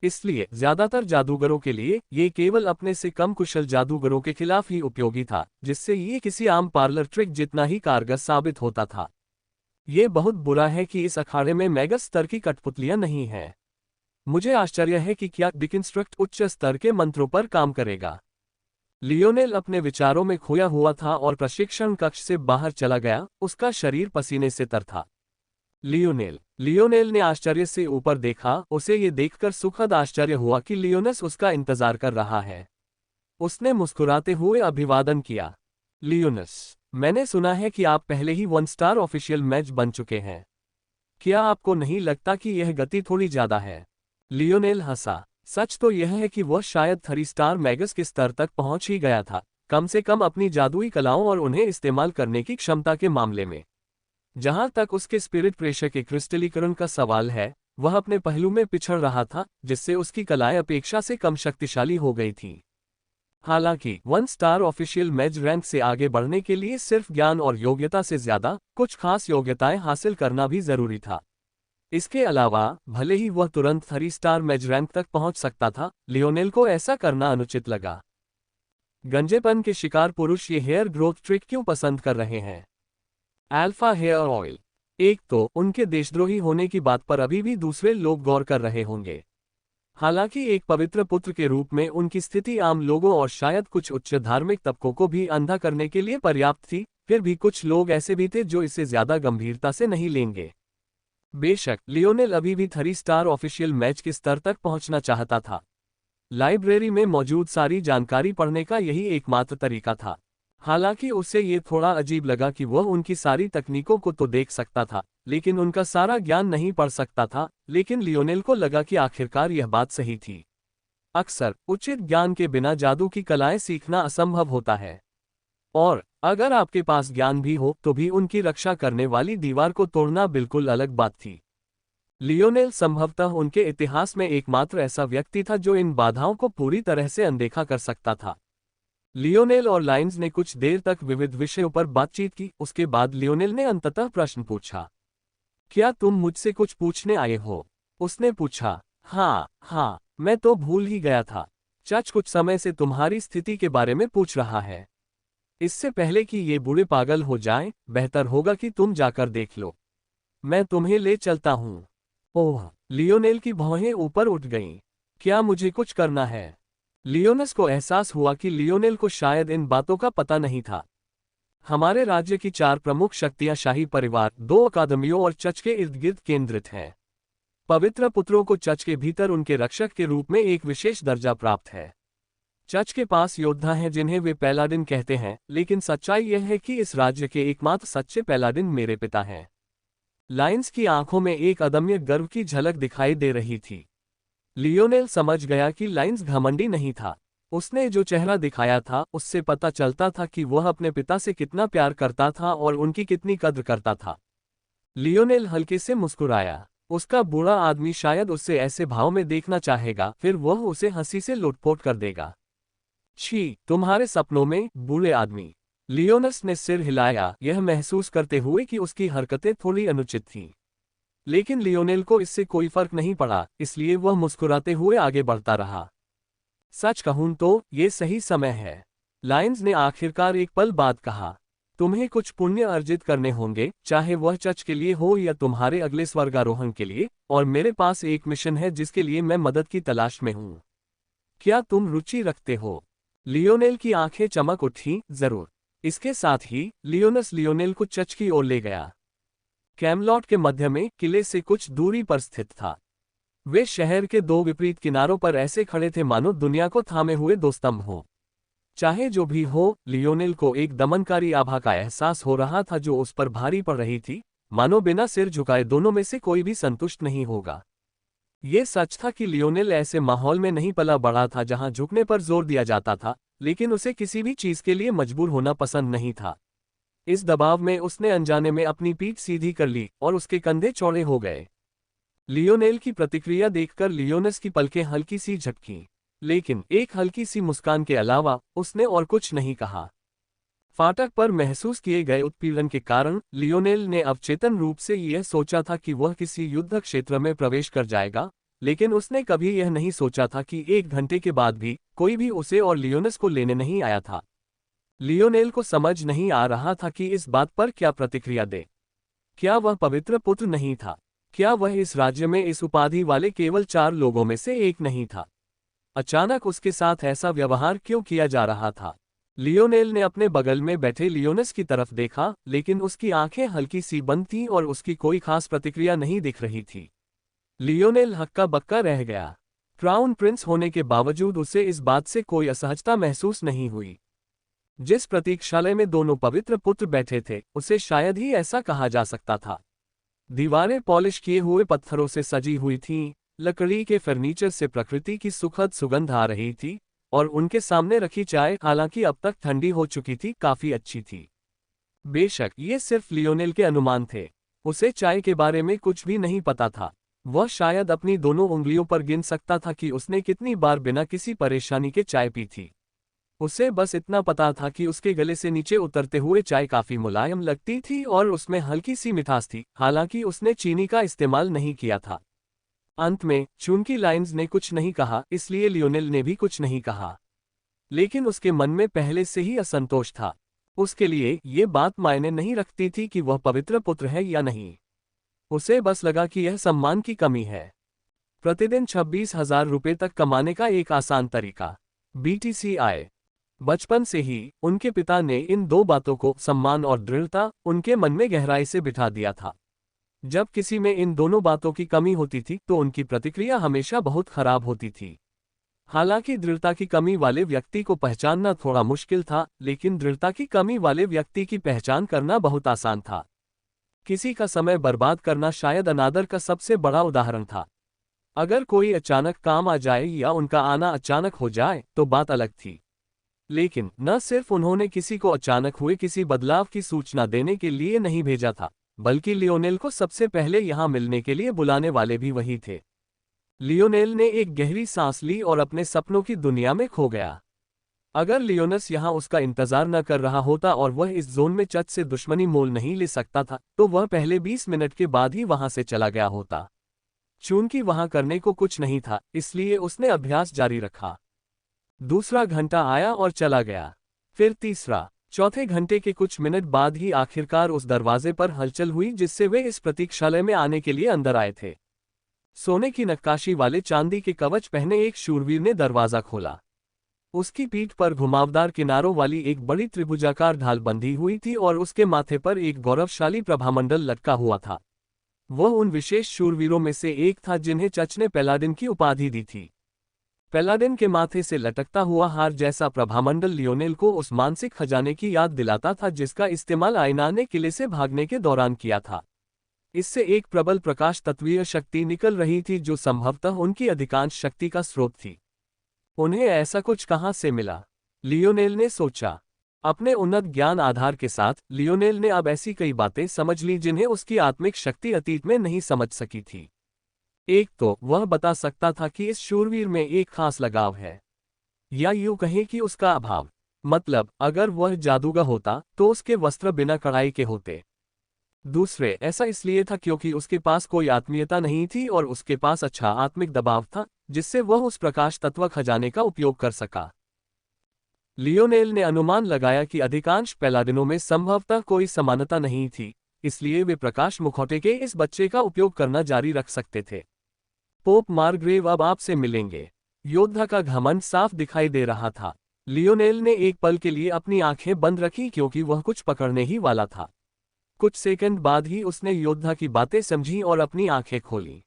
इसलिए ज्यादातर जादूगरों के लिए ये केवल अपने से कम कुशल जादूगरों के खिलाफ ही उपयोगी था, जिससे ये किसी आम पार्लर ट्रिक जितना ही कारगर साबित होता था। ये बहुत बुरा है कि इस अखाड़े में मेगा स्तर की कठपुतलियां नहीं हैं। मुझे आश्चर्य है कि क्या डिकंस्ट्रक्ट उच्च स्तर के मंत्रों पर काम करेगा। लियोनेल अपने विचारों में खोया हुआ था और प्रशिक्षण कक्ष से बाहर चला गया, उसका शरीर पसीने से तर था। लियोनेल ने आश्चर्य से ऊपर देखा, उसे ये देखकर सुखद आश्चर्य हुआ कि लियोनस उसका इंतजार कर रहा है। उसने मुस्कुराते हुए अभिवादन किया। लियोनस, मैंने सुना है कि आप पहले ही 1 स्टार ऑफिशियल मैच बन चुके हैं। क्या आपको नहीं लगता कि यह गति थोड़ी ज्यादा है? लियोनेल हंसा। सच तो यह है कि वह शायद 3 स्टार मैगस के स्तर तक पहुंच ही गया था, कम से कम अपनी जादुई कलाओं और उन्हें इस्तेमाल करने की क्षमता के मामले में। जहां तक उसके स्पिरिट प्रेशर के क्रिस्टलीकरण का सवाल है, वह अपने पहलू में पिछड़ रहा था, जिससे उसकी कलाएं अपेक्षा से कम शक्तिशाली हो गई थीं। हालांकि 1 स्टार ऑफिशियल मैच रैंक से आगे बढ़ने के लिए सिर्फ ज्ञान और योग्यता से ज्यादा कुछ खास योग्यताएं हासिल करना भी जरूरी था। इसके अलावा भले ही वह तुरंत 3 स्टार मैच रैंक तक पहुंच सकता था, लियोनेल को ऐसा करना अनुचित लगा। गंजेपन के शिकार पुरुष ये हेयर ग्रोथ ट्रिक क्यों पसंद कर रहे हैं? Alpha hair oil. एक तो उनके देशद्रोही होने की बात पर अभी भी दूसरे लोग गौर कर रहे होंगे। हालांकि एक पवित्र पुत्र के रूप में उनकी स्थिति आम लोगों और शायद कुछ उच्च धार्मिक तबकों को भी अंधा करने के लिए पर्याप्त थी, फिर भी कुछ लोग ऐसे भी थे जो इसे ज्यादा गंभीरता से नहीं लेंगे। बेशक लियोनेल अभी भी 3 स्टार ऑफिशियल मैच के स्तर तक पहुंचना चाहता था। लाइब्रेरी में मौजूद सारी जानकारी पढ़ने का यही एकमात्र तरीका था। हालांकि उसे ये थोड़ा अजीब लगा कि वह उनकी सारी तकनीकों को तो देख सकता था, लेकिन उनका सारा ज्ञान नहीं पढ़ सकता था। लेकिन लियोनेल को लगा कि आखिरकार यह बात सही थी। अक्सर उचित ज्ञान के बिना जादू की कलाएं सीखना असंभव होता है, और अगर आपके पास ज्ञान भी हो तो भी उनकी रक्षा करने वाली दीवार को तोड़ना बिल्कुल अलग बात थी। लियोनेल संभवतः उनके इतिहास में एकमात्र ऐसा व्यक्ति था जो इन बाधाओं को पूरी तरह से अनदेखा कर सकता था। लियोनेल और लाइन्स ने कुछ देर तक विविध विषयों पर बातचीत की। उसके बाद लियोनेल ने अंततः प्रश्न पूछा, क्या तुम मुझसे कुछ पूछने आए हो? उसने पूछा। हाँ, मैं तो भूल ही गया था। चच कुछ समय से तुम्हारी स्थिति के बारे में पूछ रहा है। इससे पहले कि ये बूढ़े पागल हो जाएं, बेहतर होगा कि तुम जाकर देख लो। मैं तुम्हें ले चलता हूँ। ओह, लियोनेल की भौहें ऊपर उठ गईं। क्या मुझे कुछ करना है? लियोनस को एहसास हुआ कि लियोनेल को शायद इन बातों का पता नहीं था। हमारे राज्य की 4 प्रमुख शक्तियां शाही परिवार, 2 अकादमियों और चर्च के इर्द गिर्द केंद्रित हैं। पवित्र पुत्रों को चर्च के भीतर उनके रक्षक के रूप में एक विशेष दर्जा प्राप्त है। चर्च के पास योद्धा हैं जिन्हें वे पैलाडिन कहते हैं, लेकिन सच्चाई यह है कि इस राज्य के एकमात्र सच्चे पैलाडिन मेरे पिता हैं। लाइन्स की आंखों में एक अदम्य गर्व की झलक दिखाई दे रही थी। लियोनेल समझ गया कि लाइन्स घमंडी नहीं था। उसने जो चेहरा दिखाया था उससे पता चलता था कि वह अपने पिता से कितना प्यार करता था और उनकी कितनी कद्र करता था। लियोनेल हल्के से मुस्कुराया। उसका बूढ़ा आदमी शायद उसे ऐसे भाव में देखना चाहेगा, फिर वह उसे हंसी से लुटपोट कर देगा। छी, तुम्हारे सपनों में, बूढ़े आदमी। लियोनस ने सिर हिलाया, यह महसूस करते हुए कि उसकी हरकतें थोड़ी अनुचित थीं। लेकिन लियोनेल को इससे कोई फर्क नहीं पड़ा, इसलिए वह मुस्कुराते हुए आगे बढ़ता रहा। सच कहूं तो ये सही समय है, लाइन्स ने आखिरकार एक पल बाद कहा। तुम्हें कुछ पुण्य अर्जित करने होंगे, चाहे वह चर्च के लिए हो या तुम्हारे अगले स्वर्गारोहण के लिए, और मेरे पास एक मिशन है जिसके लिए मैं मदद की तलाश में हूं। क्या तुम रुचि रखते हो? लियोनेल की आंखें चमक उठी, जरूर। इसके साथ ही लियोनस लियोनेल को चर्च की ओर ले गया। कैमलॉट के मध्य में किले से कुछ दूरी पर स्थित था। वे शहर के दो विपरीत किनारों पर ऐसे खड़े थे मानो दुनिया को थामे हुए दो स्तंभ हों। चाहे जो भी हो, लियोनेल को एक दमनकारी आभा का एहसास हो रहा था जो उस पर भारी पड़ रही थी, मानो बिना सिर झुकाए दोनों में से कोई भी संतुष्ट नहीं होगा। ये सच था कि लियोनेल ऐसे माहौल में नहीं पला बढ़ा था जहां झुकने पर जोर दिया जाता था, लेकिन उसे किसी भी चीज के लिए मजबूर होना पसंद नहीं था। इस दबाव में उसने अनजाने में अपनी पीठ सीधी कर ली और उसके कंधे चौड़े हो गए। लियोनेल की प्रतिक्रिया देखकर लियोनस की पलकें हल्की सी झपकीं, लेकिन एक हल्की सी मुस्कान के अलावा उसने और कुछ नहीं कहा। फाटक पर महसूस किए गए उत्पीड़न के कारण लियोनेल ने अवचेतन रूप से यह सोचा था कि वह किसी युद्ध क्षेत्र में प्रवेश कर जाएगा, लेकिन उसने कभी यह नहीं सोचा था कि 1 घंटे के बाद भी कोई भी उसे और लियोनस को लेने नहीं आया था। लियोनेल को समझ नहीं आ रहा था कि इस बात पर क्या प्रतिक्रिया दे। क्या वह पवित्र पुत्र नहीं था? क्या वह इस राज्य में इस उपाधि वाले केवल 4 लोगों में से एक नहीं था? अचानक उसके साथ ऐसा व्यवहार क्यों किया जा रहा था? लियोनेल ने अपने बगल में बैठे लियोनस की तरफ देखा, लेकिन उसकी आंखें हल्की सी बंद थीं और उसकी कोई खास प्रतिक्रिया नहीं दिख रही थी। लियोनेल हक्का बक्का रह गया। क्राउन प्रिंस होने के बावजूद उसे इस बात से कोई असहजता महसूस नहीं हुई। जिस प्रतीक्षालय में दोनों पवित्र पुत्र बैठे थे, उसे शायद ही ऐसा कहा जा सकता था। दीवारें पॉलिश किए हुए पत्थरों से सजी हुई थीं, लकड़ी के फर्नीचर से प्रकृति की सुखद सुगंध आ रही थी, और उनके सामने रखी चाय, हालांकि अब तक ठंडी हो चुकी थी, काफी अच्छी थी। बेशक ये सिर्फ लियोनेल के अनुमान थे। उसे चाय के बारे में कुछ भी नहीं पता था। वह शायद अपनी दोनों उंगलियों पर गिन सकता था कि उसने कितनी बार बिना किसी परेशानी के चाय पी थी। उसे बस इतना पता था कि उसके गले से नीचे उतरते हुए चाय काफी मुलायम लगती थी और उसमें हल्की सी मिठास थी, हालांकि उसने चीनी का इस्तेमाल नहीं किया था। अंत में चूंकि लाइन्स ने कुछ नहीं कहा, इसलिए लियोनेल ने भी कुछ नहीं कहा। लेकिन उसके मन में पहले से ही असंतोष था। उसके लिए ये बात मायने नहीं रखती थी कि वह पवित्र पुत्र है या नहीं। उसे बस लगा कि यह सम्मान की कमी है। प्रतिदिन 26,000 रुपये तक कमाने का एक आसान तरीका, BTCI। बचपन से ही उनके पिता ने इन दो बातों को, सम्मान और दृढ़ता, उनके मन में गहराई से बिठा दिया था। जब किसी में इन दोनों बातों की कमी होती थी तो उनकी प्रतिक्रिया हमेशा बहुत खराब होती थी। हालांकि दृढ़ता की कमी वाले व्यक्ति को पहचानना थोड़ा मुश्किल था, लेकिन दृढ़ता की कमी वाले व्यक्ति की पहचान करना बहुत आसान था। किसी का समय बर्बाद करना शायद अनादर का सबसे बड़ा उदाहरण था। अगर कोई अचानक काम आ जाए या उनका आना अचानक हो जाए तो बात अलग थी। लेकिन न सिर्फ उन्होंने किसी को अचानक हुए किसी बदलाव की सूचना देने के लिए नहीं भेजा था, बल्कि लियोनेल को सबसे पहले यहां मिलने के लिए बुलाने वाले भी वही थे। लियोनेल ने एक गहरी सांस ली और अपने सपनों की दुनिया में खो गया। अगर लियोनस यहां उसका इंतजार न कर रहा होता और वह इस जोन में चच से दुश्मनी मोल नहीं ले सकता था, तो वह पहले 20 मिनट के बाद ही वहां से चला गया होता। चूंकि वहां करने को कुछ नहीं था, इसलिए उसने अभ्यास जारी रखा। दूसरा घंटा आया और चला गया। फिर तीसरा। चौथे घंटे के कुछ मिनट बाद ही आखिरकार उस दरवाजे पर हलचल हुई जिससे वे इस प्रतीक्षालय में आने के लिए अंदर आए थे। सोने की नक्काशी वाले चांदी के कवच पहने एक शूरवीर ने दरवाजा खोला। उसकी पीठ पर घुमावदार किनारों वाली एक बड़ी त्रिभुजाकार ढाल बंधी हुई थी और उसके माथे पर एक गौरवशाली प्रभामंडल लटका हुआ था। वह उन विशेष शूरवीरों में से एक था जिन्हें चच ने पैलाडिन की उपाधि दी थी। पैलाडिन के माथे से लटकता हुआ हार जैसा प्रभामंडल लियोनेल को उस मानसिक खजाने की याद दिलाता था जिसका इस्तेमाल आयना ने किले से भागने के दौरान किया था। इससे एक प्रबल प्रकाश तत्वीय शक्ति निकल रही थी जो संभवतः उनकी अधिकांश शक्ति का स्रोत थी। उन्हें ऐसा कुछ कहां से मिला? लियोनेल ने सोचा। अपने उन्नत ज्ञान आधार के साथ लियोनेल ने अब ऐसी कई बातें समझ ली जिन्हें उसकी आत्मिक शक्ति अतीत में नहीं समझ सकी थी। एक तो वह बता सकता था कि इस शूरवीर में एक खास लगाव है, या यूं कहें कि उसका अभाव। मतलब अगर वह जादूगर होता तो उसके वस्त्र बिना कढ़ाई के होते। दूसरे, ऐसा इसलिए था क्योंकि उसके पास कोई आत्मीयता नहीं थी और उसके पास अच्छा आत्मिक दबाव था जिससे वह उस प्रकाश तत्व खजाने का उपयोग कर सका। लियोनेल ने अनुमान लगाया कि अधिकांश पैलाडिनों में संभवतः कोई समानता नहीं थी, इसलिए वे प्रकाश मुखौटे के इस बच्चे का उपयोग करना जारी रख सकते थे। पोप मार्ग्रेव अब आपसे मिलेंगे। योद्धा का घमंड साफ दिखाई दे रहा था। लियोनेल ने एक पल के लिए अपनी आंखें बंद रखी क्योंकि वह कुछ पकड़ने ही वाला था। कुछ सेकंड बाद ही उसने योद्धा की बातें समझी और अपनी आंखें खोली।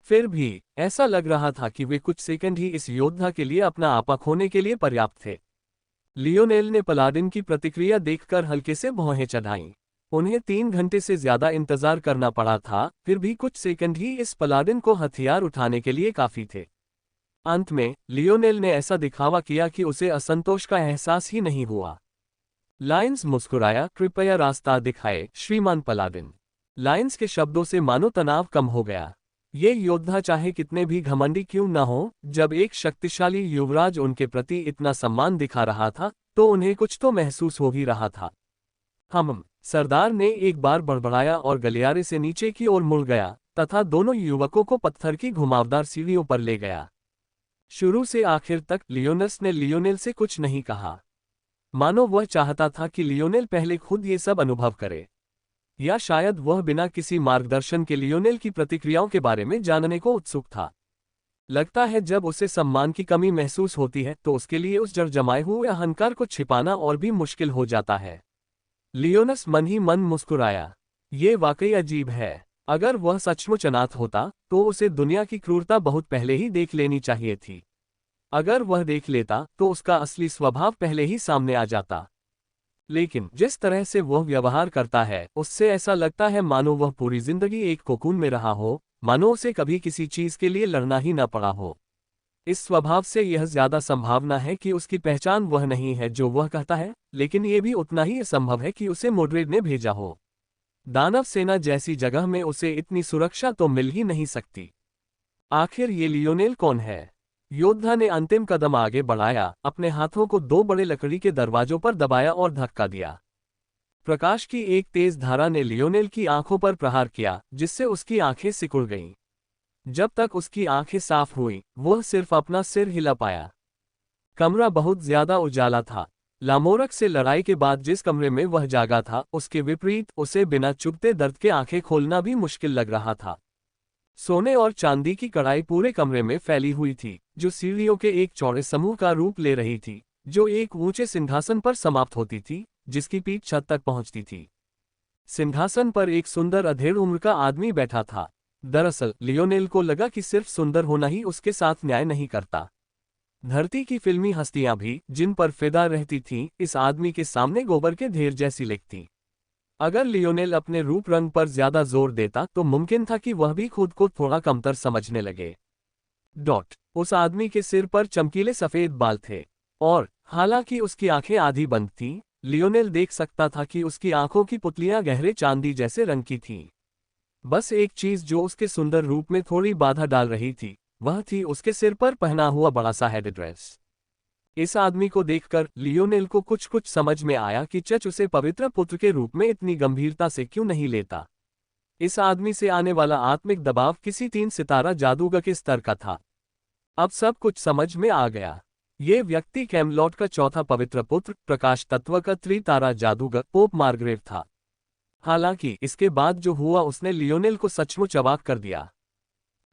फिर भी ऐसा लग रहा था कि वे कुछ सेकंड ही इस योद्धा के लिए अपना आपा खोने के लिए पर्याप्त थे। लियोनेल ने पलाडिन की प्रतिक्रिया देखकर हल्के से भौहें चढ़ाईं। उन्हें 3 घंटे से ज्यादा इंतजार करना पड़ा था, फिर भी कुछ सेकंड ही इस पलाडिन को हथियार उठाने के लिए काफी थे। अंत में लियोनेल ने ऐसा दिखावा किया कि उसे असंतोष का एहसास ही नहीं हुआ। लायंस मुस्कुराया, कृपया रास्ता दिखाए श्रीमान पलाडिन। लायंस के शब्दों से मानो तनाव कम हो गया। ये योद्धा चाहे कितने भी घमंडी क्यों न हो, जब एक शक्तिशाली युवराज उनके प्रति इतना सम्मान दिखा रहा था तो उन्हें कुछ तो महसूस हो ही रहा था। सरदार ने एक बार बड़बड़ाया और गलियारे से नीचे की ओर मुड़ गया तथा दोनों युवकों को पत्थर की घुमावदार सीढ़ियों पर ले गया। शुरू से आखिर तक लियोनस ने लियोनेल से कुछ नहीं कहा, मानो वह चाहता था कि लियोनेल पहले खुद ये सब अनुभव करे, या शायद वह बिना किसी मार्गदर्शन के लियोनेल की प्रतिक्रियाओं के बारे में जानने को उत्सुक था। लगता है जब उसे सम्मान की कमी महसूस होती है तो उसके लिए उस जड़ जमाए हुए अहंकार को छिपाना और भी मुश्किल हो जाता है। लियोनस मन ही मन मुस्कुराया। ये वाकई अजीब है। अगर वह सचमुच अनाथ होता तो उसे दुनिया की क्रूरता बहुत पहले ही देख लेनी चाहिए थी। अगर वह देख लेता तो उसका असली स्वभाव पहले ही सामने आ जाता। लेकिन जिस तरह से वह व्यवहार करता है उससे ऐसा लगता है मानो वह पूरी जिंदगी एक कोकून में रहा हो, मानो उसे कभी किसी चीज के लिए लड़ना ही न पड़ा हो। इस स्वभाव से यह ज्यादा संभावना है कि उसकी पहचान वह नहीं है जो वह कहता है, लेकिन यह भी उतना ही असंभव है कि उसे मोड्रेड ने भेजा हो। दानव सेना जैसी जगह में उसे इतनी सुरक्षा तो मिल ही नहीं सकती। आखिर ये लियोनेल कौन है? योद्धा ने अंतिम कदम आगे बढ़ाया, अपने हाथों को 2 बड़े लकड़ी के दरवाजों पर दबाया और धक्का दिया। प्रकाश की एक तेज धारा ने लियोनेल की आंखों पर प्रहार किया, जिससे उसकी आंखें सिकुड़ गईं। जब तक उसकी आंखें साफ हुई, वह सिर्फ अपना सिर हिला पाया। कमरा बहुत ज्यादा उजाला था। लामोरक से लड़ाई के बाद जिस कमरे में वह जागा था, उसके विपरीत उसे बिना चुभते दर्द के आंखें खोलना भी मुश्किल लग रहा था। सोने और चांदी की कढ़ाई पूरे कमरे में फैली हुई थी, जो सीढ़ियों के एक चौड़े समूह का रूप ले रही थी, जो एक ऊंचे सिंहासन पर समाप्त होती थी, जिसकी पीठ छत तक पहुंचती थी। सिंहासन पर एक सुंदर अधेड़ उम्र का आदमी बैठा था। दरअसल लियोनेल को लगा कि सिर्फ सुंदर होना ही उसके साथ न्याय नहीं करता। धरती की फिल्मी हस्तियां भी, जिन पर फिदा रहती थीं, इस आदमी के सामने गोबर के ढेर जैसी लिखती। अगर लियोनेल अपने रूप रंग पर ज्यादा जोर देता तो मुमकिन था कि वह भी खुद को थोड़ा कमतर समझने लगे। उस आदमी के सिर पर चमकीले सफेद बाल थे, और हालांकि उसकी आंखें आधी बंद थीं, लियोनेल देख सकता था कि उसकी आंखों की पुतलियां गहरे चांदी जैसे रंग की थीं। बस एक चीज जो उसके सुंदर रूप में थोड़ी बाधा डाल रही थी, वह थी उसके सिर पर पहना हुआ बड़ा सा हेडड्रेस। इस आदमी को देखकर लियोनेल को कुछ समझ में आया कि चच उसे पवित्र पुत्र के रूप में इतनी गंभीरता से क्यों नहीं लेता। इस आदमी से आने वाला आत्मिक दबाव किसी 3 सितारा जादूगर के स्तर का था। अब सब कुछ समझ में आ गया। ये व्यक्ति कैमलॉट का चौथा पवित्र पुत्र, प्रकाश तत्व का त्रितारा जादूगर पोप मार्ग्रेव था। हालांकि इसके बाद जो हुआ उसने लियोनेल को सचमुच अवाक कर दिया।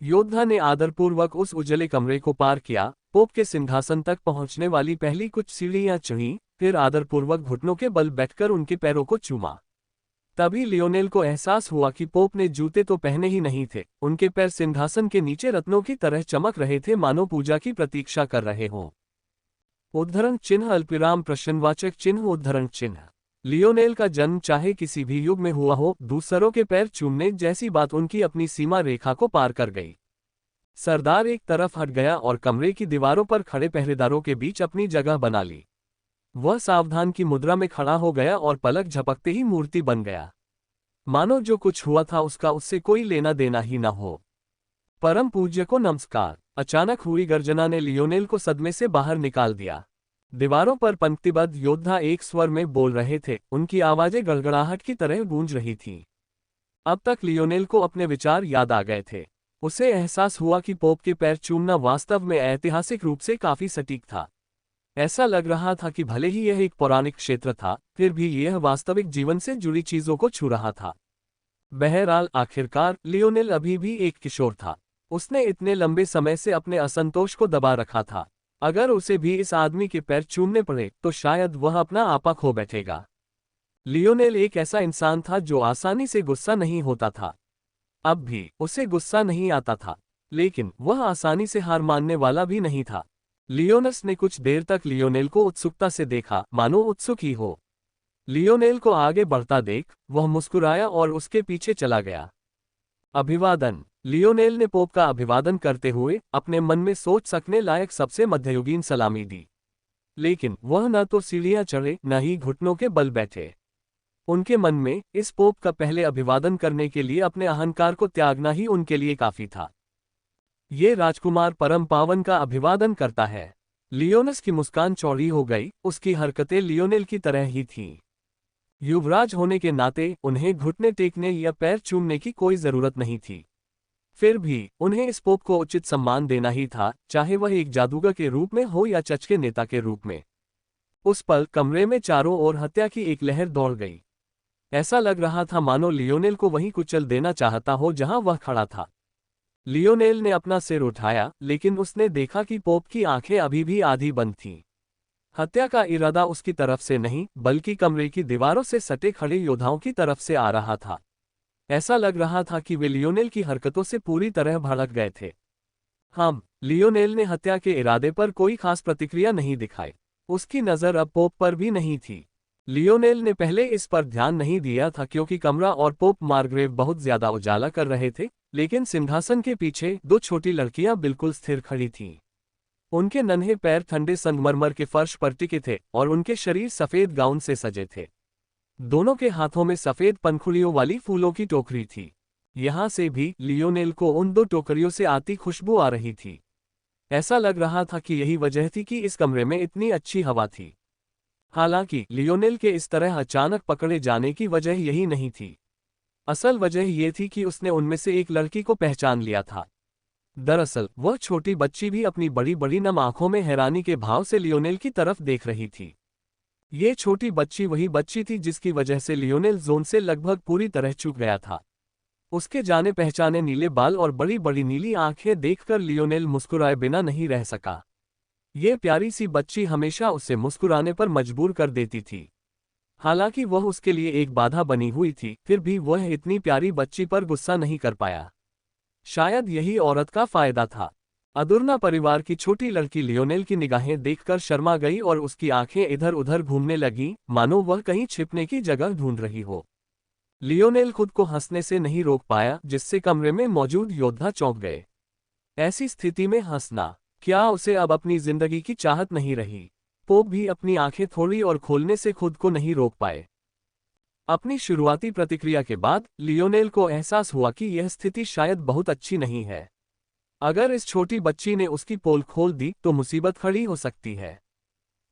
योद्धा ने आदरपूर्वक उस उजले कमरे को पार किया, पोप के सिंहासन तक पहुंचने वाली पहली कुछ सीढ़ियां चढ़ीं, फिर आदरपूर्वक घुटनों के बल बैठकर उनके पैरों को चूमा। तभी लियोनेल को एहसास हुआ कि पोप ने जूते तो पहने ही नहीं थे, उनके पैर सिंहासन के नीचे रत्नों की तरह चमक रहे थे, मानो पूजा की प्रतीक्षा कर रहे हों। उद्धरण चिन्ह अल्पविराम प्रश्नवाचक चिन्ह उद्धरण चिन्ह। लियोनेल का जन्म चाहे किसी भी युग में हुआ हो, दूसरों के पैर चूमने जैसी बात उनकी अपनी सीमा रेखा को पार कर गई। सरदार एक तरफ हट गया और कमरे की दीवारों पर खड़े पहरेदारों के बीच अपनी जगह बना ली। वह सावधान की मुद्रा में खड़ा हो गया और पलक झपकते ही मूर्ति बन गया, मानो जो कुछ हुआ था उसका उससे कोई लेना देना ही न हो। परम पूज्य को नमस्कार। अचानक हुई गर्जना ने लियोनेल को सदमे से बाहर निकाल दिया। दीवारों पर पंक्तिबद्ध योद्धा एक स्वर में बोल रहे थे, उनकी आवाजें गड़गड़ाहट की तरह गूंज रही थीं। अब तक लियोनेल को अपने विचार याद आ गए थे। उसे एहसास हुआ कि पोप के पैर चूमना वास्तव में ऐतिहासिक रूप से काफी सटीक था। ऐसा लग रहा था कि भले ही यह एक पौराणिक क्षेत्र था, फिर भी यह वास्तविक जीवन से जुड़ी चीजों को छू रहा था। बहरहाल आखिरकार लियोनेल अभी भी एक किशोर था। उसने इतने लंबे समय से अपने असंतोष को दबा रखा था। अगर उसे भी इस आदमी के पैर चूमने पड़े तो शायद वह अपना आपा खो बैठेगा। लियोनेल एक ऐसा इंसान था जो आसानी से गुस्सा नहीं होता था। अब भी उसे गुस्सा नहीं आता था, लेकिन वह आसानी से हार मानने वाला भी नहीं था। लियोनस ने कुछ देर तक लियोनेल को उत्सुकता से देखा, मानो उत्सुक ही हो। लियोनेल को आगे बढ़ता देख वह मुस्कुराया और उसके पीछे चला गया। अभिवादन। लियोनेल ने पोप का अभिवादन करते हुए अपने मन में सोच सकने लायक सबसे मध्ययुगीन सलामी दी। लेकिन वह न तो सीढ़ियां चढ़े न ही घुटनों के बल बैठे। उनके मन में इस पोप का पहले अभिवादन करने के लिए अपने अहंकार को त्यागना ही उनके लिए काफी था। ये राजकुमार परम पावन का अभिवादन करता है। लियोनस की मुस्कान चौड़ी हो गई, उसकी हरकतें लियोनेल की तरह ही थीं। युवराज होने के नाते उन्हें घुटने टेकने या पैर चूमने की कोई जरूरत नहीं थी। फिर भी उन्हें इस पोप को उचित सम्मान देना ही था, चाहे वह एक जादूगर के रूप में हो या चर्च के नेता के रूप में। उस पल कमरे में चारों ओर हत्या की एक लहर दौड़ गई। ऐसा लग रहा था मानो लियोनेल को वहीं कुचल देना चाहता हो जहां वह खड़ा था। लियोनेल ने अपना सिर उठाया, लेकिन उसने देखा कि पोप की आंखें अभी भी आधी बंद थीं। हत्या का इरादा उसकी तरफ से नहीं, बल्कि कमरे की दीवारों से सटे खड़े योद्धाओं की तरफ से आ रहा था। ऐसा लग रहा था कि वे लियोनेल की हरकतों से पूरी तरह भड़क गए थे। हाँ, लियोनेल ने हत्या के इरादे पर कोई खास प्रतिक्रिया नहीं दिखाई। उसकी नज़र अब पोप पर भी नहीं थी। लियोनेल ने पहले इस पर ध्यान नहीं दिया था क्योंकि कमरा और पोप मार्ग्रेव बहुत ज्यादा उजाला कर रहे थे, लेकिन सिंहासन के पीछे दो छोटी लड़कियां बिल्कुल स्थिर खड़ी थीं। उनके नन्हे पैर ठंडे संगमरमर के फर्श पर टिके थे और उनके शरीर सफेद गाउन से सजे थे। दोनों के हाथों में सफेद पंखुड़ियों वाली फूलों की टोकरी थी। यहां से भी लियोनेल को उन दो टोकरियों से आती खुशबू आ रही थी। ऐसा लग रहा था कि यही वजह थी कि इस कमरे में इतनी अच्छी हवा थी। हालांकि लियोनेल के इस तरह अचानक पकड़े जाने की वजह यही नहीं थी। असल वजह यह थी कि उसने उनमें से एक लड़की को पहचान लिया था। दरअसल वह छोटी बच्ची भी अपनी बड़ी बड़ी नम आंखों में हैरानी के भाव से लियोनेल की तरफ देख रही थी। ये छोटी बच्ची वही बच्ची थी जिसकी वजह से लियोनेल जोन से लगभग पूरी तरह चूक गया था। उसके जाने पहचाने नीले बाल और बड़ी बड़ी नीली आंखें देखकर लियोनेल मुस्कुराए बिना नहीं रह सका। ये प्यारी सी बच्ची हमेशा उसे मुस्कुराने पर मजबूर कर देती थी। हालांकि वह उसके लिए एक बाधा बनी हुई थी, फिर भी वह इतनी प्यारी बच्ची पर गुस्सा नहीं कर पाया। शायद यही औरत का फायदा था। अदुर्ना परिवार की छोटी लड़की लियोनेल की निगाहें देखकर शर्मा गई और उसकी आंखें इधर उधर घूमने लगीं, मानो वह कहीं छिपने की जगह ढूंढ रही हो। लियोनेल खुद को हंसने से नहीं रोक पाया, जिससे कमरे में मौजूद योद्धा चौंक गए। ऐसी स्थिति में हंसना, क्या उसे अब अपनी जिंदगी की चाहत नहीं रही? पोप भी अपनी आंखें थोड़ी और खोलने से खुद को नहीं रोक पाए। अपनी शुरुआती प्रतिक्रिया के बाद लियोनेल को एहसास हुआ कि यह स्थिति शायद बहुत अच्छी नहीं है। अगर इस छोटी बच्ची ने उसकी पोल खोल दी तो मुसीबत खड़ी हो सकती है।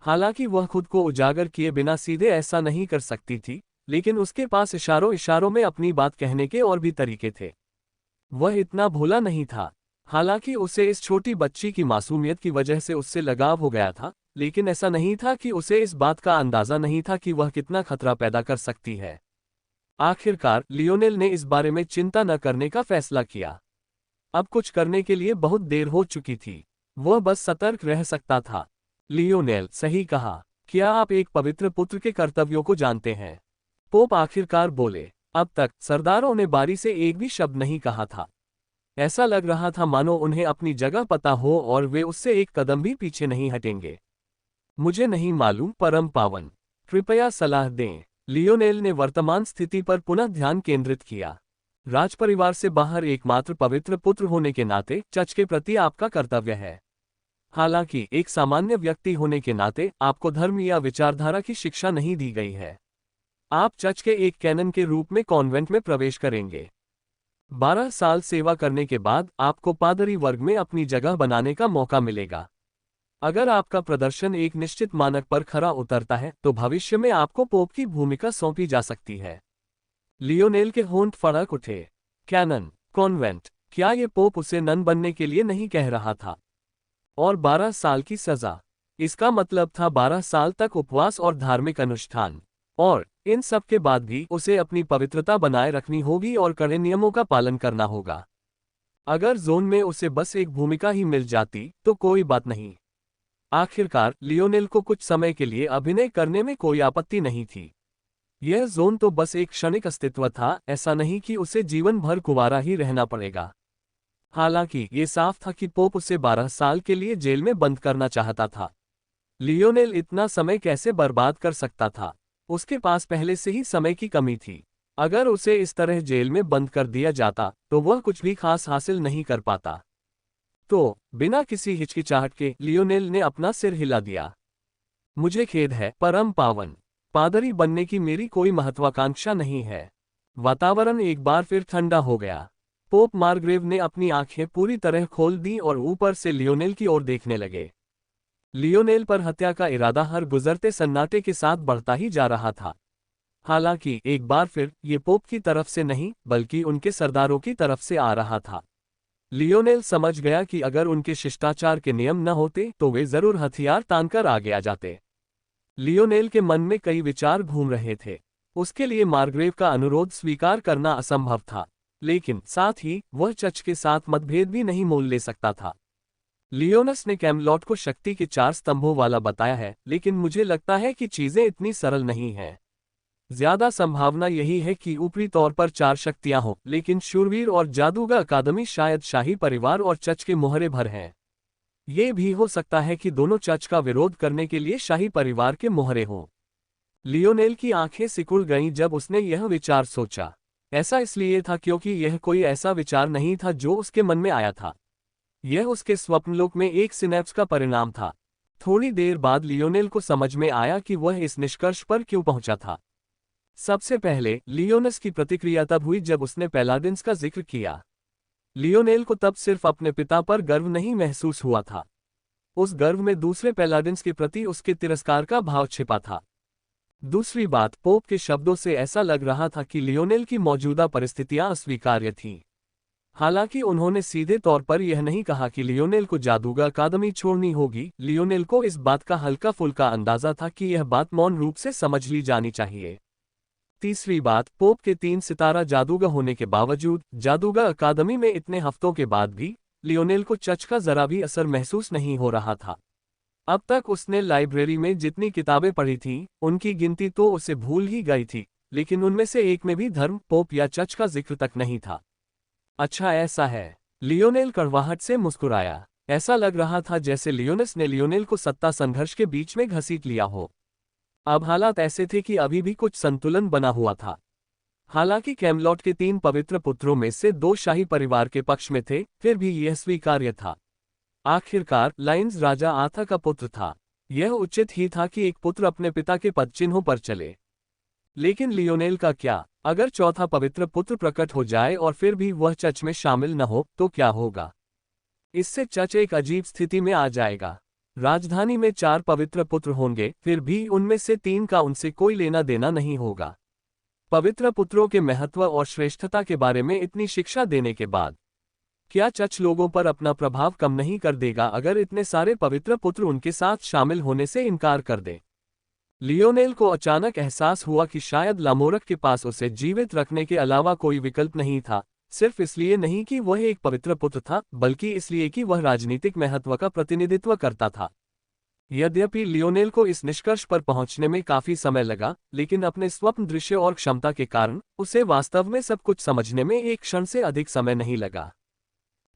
हालांकि वह खुद को उजागर किए बिना सीधे ऐसा नहीं कर सकती थी, लेकिन उसके पास इशारों इशारों में अपनी बात कहने के और भी तरीके थे। वह इतना भोला नहीं था। हालांकि उसे इस छोटी बच्ची की मासूमियत की वजह से उससे लगाव हो गया था, लेकिन ऐसा नहीं था कि उसे इस बात का अंदाजा नहीं था कि वह कितना खतरा पैदा कर सकती है। आखिरकार लियोनेल ने इस बारे में चिंता न करने का फैसला किया। अब कुछ करने के लिए बहुत देर हो चुकी थी। वह बस सतर्क रह सकता था। लियोनेल, सही कहा। क्या आप एक पवित्र पुत्र के कर्तव्यों को जानते हैं? पोप आखिरकार बोले। अब तक सरदारों ने बारी से एक भी शब्द नहीं कहा था। ऐसा लग रहा था मानो उन्हें अपनी जगह पता हो और वे उससे एक कदम भी पीछे नहीं हटेंगे। मुझे नहीं मालूम परम पावन, कृपया सलाह दें। लियोनेल ने वर्तमान स्थिति पर पुनः ध्यान केंद्रित किया। राजपरिवार से बाहर एकमात्र पवित्र पुत्र होने के नाते चर्च के प्रति आपका कर्तव्य है। हालांकि एक सामान्य व्यक्ति होने के नाते आपको धर्म या विचारधारा की शिक्षा नहीं दी गई है। आप चर्च के एक कैनन के रूप में कॉन्वेंट में प्रवेश करेंगे। 12 साल सेवा करने के बाद आपको पादरी वर्ग में अपनी जगह बनाने का मौका मिलेगा। अगर आपका प्रदर्शन एक निश्चित मानक पर खरा उतरता है तो भविष्य में आपको पोप की भूमिका सौंपी जा सकती है। लियोनेल के होंठ फड़क उठे। कैनन, कॉन्वेंट, क्या ये पोप उसे नन बनने के लिए नहीं कह रहा था? और 12 साल की सजा। इसका मतलब था 12 साल तक उपवास और धार्मिक अनुष्ठान। और इन सब के बाद भी उसे अपनी पवित्रता बनाए रखनी होगी और कड़े नियमों का पालन करना होगा। अगर जोन में उसे बस एक भूमिका ही मिल जाती तो कोई बात नहीं। आखिरकार लियोनेल को कुछ समय के लिए अभिनय करने में कोई आपत्ति नहीं थी। यह जोन तो बस एक क्षणिक अस्तित्व था, ऐसा नहीं कि उसे जीवन भर कुंवारा ही रहना पड़ेगा। हालांकि ये साफ था कि पोप उसे 12 साल के लिए जेल में बंद करना चाहता था। लियोनेल इतना समय कैसे बर्बाद कर सकता था? उसके पास पहले से ही समय की कमी थी। अगर उसे इस तरह जेल में बंद कर दिया जाता तो वह कुछ भी खास हासिल नहीं कर पाता। तो बिना किसी हिचकिचाहट के लियोनेल ने अपना सिर हिला दिया। मुझे खेद है परम पावन, पादरी बनने की मेरी कोई महत्वाकांक्षा नहीं है। वातावरण एक बार फिर ठंडा हो गया। पोप मार्ग्रेव ने अपनी आंखें पूरी तरह खोल दी और ऊपर से लियोनेल की ओर देखने लगे। लियोनेल पर हत्या का इरादा हर गुजरते सन्नाटे के साथ बढ़ता ही जा रहा था। हालांकि एक बार फिर ये पोप की तरफ से नहीं बल्कि उनके सरदारों की तरफ से आ रहा था। लियोनेल समझ गया कि अगर उनके शिष्टाचार के नियम न होते तो वे जरूर हथियार तानकर आगे आ जाते। लियोनेल के मन में कई विचार घूम रहे थे। उसके लिए मार्ग्रेव का अनुरोध स्वीकार करना असंभव था, लेकिन साथ ही वह चर्च के साथ मतभेद भी नहीं मोल ले सकता था। लियोनस ने कैमलॉट को शक्ति के 4 स्तंभों वाला बताया है, लेकिन मुझे लगता है कि चीजें इतनी सरल नहीं हैं। ज्यादा संभावना यही है कि ऊपरी तौर पर 4 शक्तियां हों, लेकिन शूरवीर और जादूगर अकादमी शायद शाही परिवार और चर्च के मोहरे भर हैं। ये भी हो सकता है कि दोनों चर्च का विरोध करने के लिए शाही परिवार के मोहरे हों। लियोनेल की आंखें सिकुड़ गईं जब उसने यह विचार सोचा। ऐसा इसलिए था क्योंकि यह कोई ऐसा विचार नहीं था जो उसके मन में आया था। यह उसके स्वप्नलोक में एक सिनेप्स का परिणाम था। थोड़ी देर बाद लियोनेल को समझ में आया कि वह इस निष्कर्ष पर क्यों पहुंचा था। सबसे पहले लियोनस की प्रतिक्रिया तब हुई जब उसने पैलाडिन्स का जिक्र किया। लियोनेल को तब सिर्फ अपने पिता पर गर्व नहीं महसूस हुआ था, उस गर्व में दूसरे पैलाडिन्स के प्रति उसके तिरस्कार का भाव छिपा था। दूसरी बात, पोप के शब्दों से ऐसा लग रहा था कि लियोनेल की मौजूदा परिस्थितियां अस्वीकार्य थीं। हालांकि उन्होंने सीधे तौर पर यह नहीं कहा कि लियोनेल को जादूगर अकादमी छोड़नी होगी। लियोनेल को इस बात का हल्का फुल्का अंदाजा था कि यह बात मौन रूप से समझ ली जानी चाहिए। तीसरी बात, पोप के 3 सितारा जादूगर होने के बावजूद जादूगर अकादमी में इतने हफ्तों के बाद भी लियोनेल को चर्च का जरा भी असर महसूस नहीं हो रहा था। अब तक उसने लाइब्रेरी में जितनी किताबें पढ़ी थीं, उनकी गिनती तो उसे भूल ही गई थी, लेकिन उनमें से एक में भी धर्म, पोप या चर्च का जिक्र तक नहीं था। अच्छा ऐसा है? लियोनेल कड़वाहट से मुस्कुराया। ऐसा लग रहा था जैसे लियोनस ने लियोनेल को सत्ता संघर्ष के बीच में घसीट लिया हो। अब हालात ऐसे थे कि अभी भी कुछ संतुलन बना हुआ था। हालांकि कैमलॉट के 3 पवित्र पुत्रों में से 2 शाही परिवार के पक्ष में थे, फिर भी यह स्वीकार्य था। आखिरकार लाइन्स राजा आथा का पुत्र था। यह उचित ही था कि एक पुत्र अपने पिता के पदचिन्हों पर चले। लेकिन लियोनेल का क्या? अगर चौथा पवित्र पुत्र प्रकट हो जाए और फिर भी वह चर्च में शामिल न हो तो क्या होगा? इससे चर्च एक अजीब स्थिति में आ जाएगा। राजधानी में 4 पवित्र पुत्र होंगे, फिर भी उनमें से 3 का उनसे कोई लेना देना नहीं होगा। पवित्र पुत्रों के महत्व और श्रेष्ठता के बारे में इतनी शिक्षा देने के बाद क्या चर्च लोगों पर अपना प्रभाव कम नहीं कर देगा अगर इतने सारे पवित्र पुत्र उनके साथ शामिल होने से इनकार कर दे? लियोनेल को अचानक एहसास हुआ कि शायद लामोरक के पास उसे जीवित रखने के अलावा कोई विकल्प नहीं था, सिर्फ इसलिए नहीं कि वह एक पवित्र पुत्र था, बल्कि इसलिए कि वह राजनीतिक महत्व का प्रतिनिधित्व करता था। यद्यपि लियोनेल को इस निष्कर्ष पर पहुंचने में काफी समय लगा, लेकिन अपने स्वप्न दृश्य और क्षमता के कारण उसे वास्तव में सब कुछ समझने में एक क्षण से अधिक समय नहीं लगा।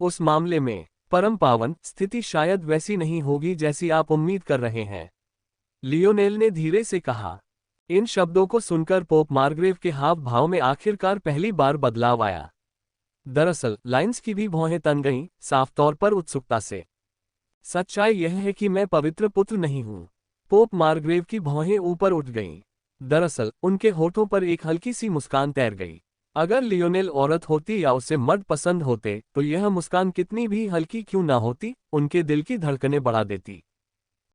उस मामले में परम पावन, स्थिति शायद वैसी नहीं होगी जैसी आप उम्मीद कर रहे हैं, लियोनेल ने धीरे से कहा। इन शब्दों को सुनकर पोप मार्ग्रेव के हाव भाव में आखिरकार पहली बार बदलाव आया। दरअसल लाइन्स की भी भौहें तन गईं, साफ तौर पर उत्सुकता से। सच्चाई यह है कि मैं पवित्र पुत्र नहीं हूं। पोप मार्ग्रेव की भौहें ऊपर उठ गईं। दरअसल उनके होठों पर एक हल्की सी मुस्कान तैर गई। अगर लियोनेल औरत होती या उसे मर्द पसंद होते तो यह मुस्कान कितनी भी हल्की क्यों ना होती, उनके दिल की धड़कनें बढ़ा देती।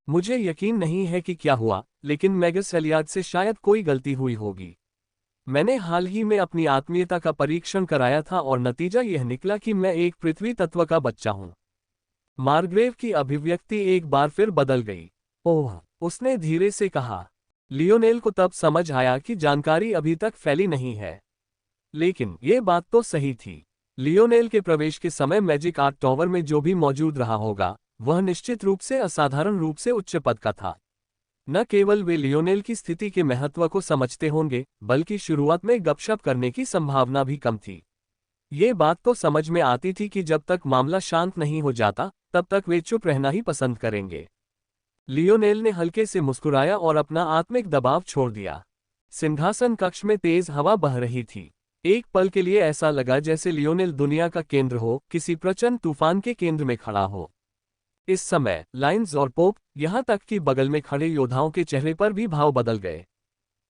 मुझे यकीन नहीं है कि क्या हुआ, लेकिन मैगस एलियाड से शायद कोई गलती हुई होगी। मैंने हाल ही में अपनी आत्मीयता का परीक्षण कराया था और नतीजा यह निकला कि मैं एक पृथ्वी तत्व का बच्चा हूं। मार्ग्रेव की अभिव्यक्ति एक बार फिर बदल गई। ओह, उसने धीरे से कहा। लियोनेल को तब समझ आया कि जानकारी अभी तक फैली नहीं है। लेकिन ये बात तो सही थी। लियोनेल के प्रवेश के समय मैजिक आर्ट टॉवर में जो भी मौजूद रहा होगा, वह निश्चित रूप से असाधारण रूप से उच्च पद का था। न केवल वे लियोनेल की स्थिति के महत्व को समझते होंगे, बल्कि शुरुआत में गपशप करने की संभावना भी कम थी। ये बात तो समझ में आती थी कि जब तक मामला शांत नहीं हो जाता, तब तक वे चुप रहना ही पसंद करेंगे। लियोनेल ने हल्के से मुस्कुराया और अपना आत्मिक दबाव छोड़ दिया। सिंहासन कक्ष में तेज हवा बह रही थी। एक पल के लिए ऐसा लगा जैसे लियोनेल दुनिया का केंद्र हो, किसी प्रचंड तूफान के केंद्र में खड़ा हो। इस समय लाइन्स और पोप, यहां तक कि बगल में खड़े योद्धाओं के चेहरे पर भी भाव बदल गए।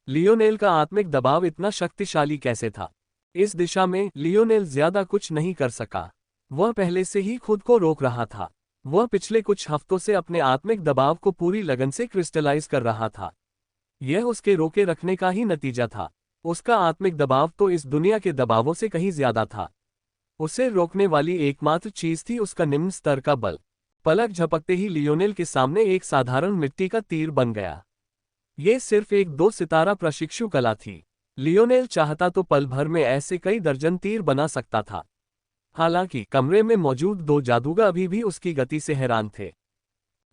लियोनेल का आत्मिक दबाव इतना शक्तिशाली कैसे था? इस दिशा में लियोनेल ज्यादा कुछ नहीं कर सका। वह पहले से ही खुद को रोक रहा था। वह पिछले कुछ हफ्तों से अपने आत्मिक दबाव को पूरी लगन से क्रिस्टलाइज कर रहा था। यह उसके रोके रखने का ही नतीजा था। उसका आत्मिक दबाव तो इस दुनिया के दबावों से कहीं ज्यादा था। उसे रोकने वाली एकमात्र चीज थी उसका निम्न स्तर का बल। पलक झपकते ही लियोनेल के सामने एक साधारण मिट्टी का तीर बन गया। यह सिर्फ एक 2 सितारा प्रशिक्षु कला थी। लियोनेल चाहता तो पल भर में ऐसे कई दर्जन तीर बना सकता था। हालांकि कमरे में मौजूद 2 जादूगर अभी भी उसकी गति से हैरान थे।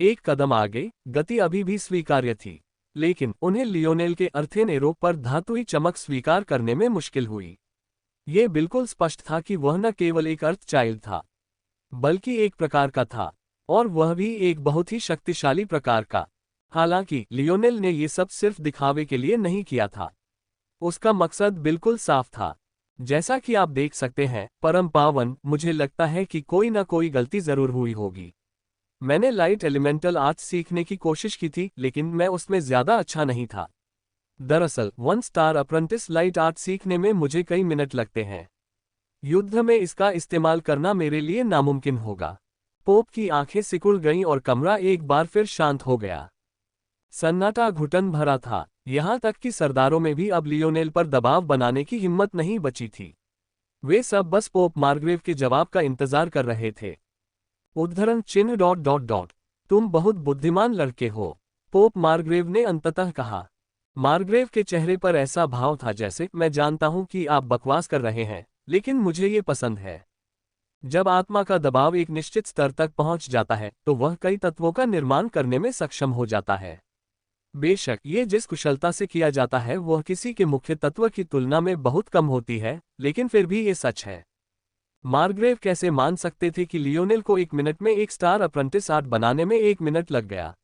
एक कदम आगे, गति अभी भी स्वीकार्य थी, लेकिन उन्हें लियोनेल के अर्थेन एरो पर धातुई चमक स्वीकार करने में मुश्किल हुई। ये बिल्कुल स्पष्ट था कि वह न केवल एक अर्थ चाइल्ड था, बल्कि एक प्रकार का था, और वह भी एक बहुत ही शक्तिशाली प्रकार का। हालांकि लियोनेल ने ये सब सिर्फ दिखावे के लिए नहीं किया था। उसका मकसद बिल्कुल साफ था। जैसा कि आप देख सकते हैं, परम पावन, मुझे लगता है कि कोई ना कोई गलती जरूर हुई होगी। मैंने लाइट एलिमेंटल आर्ट सीखने की कोशिश की थी, लेकिन मैं उसमें ज्यादा अच्छा नहीं था। दरअसल 1 स्टार अप्रेंटिस लाइट आर्ट सीखने में मुझे कई मिनट लगते हैं। युद्ध में इसका इस्तेमाल करना मेरे लिए नामुमकिन होगा। पोप की आंखें सिकुड़ गईं और कमरा एक बार फिर शांत हो गया। सन्नाटा घुटन भरा था, यहां तक कि सरदारों में भी अब लियोनेल पर दबाव बनाने की हिम्मत नहीं बची थी। वे सब बस पोप मार्ग्रेव के जवाब का इंतजार कर रहे थे। उद्धरण चिन्ह ... तुम बहुत बुद्धिमान लड़के हो, पोप मार्ग्रेव ने अंततः कहा। मार्ग्रेव के चेहरे पर ऐसा भाव था जैसे, मैं जानता हूं कि आप बकवास कर रहे हैं, लेकिन मुझे ये पसंद है। जब आत्मा का दबाव एक निश्चित स्तर तक पहुंच जाता है, तो वह कई तत्वों का निर्माण करने में सक्षम हो जाता है। बेशक ये जिस कुशलता से किया जाता है वह किसी के मुख्य तत्व की तुलना में बहुत कम होती है, लेकिन फिर भी ये सच है। मार्ग्रेव कैसे मान सकते थे कि लियोनेल को 1 मिनट में एक स्टार अप्रेंटिस आर्ट बनाने में 1 मिनट लग गया?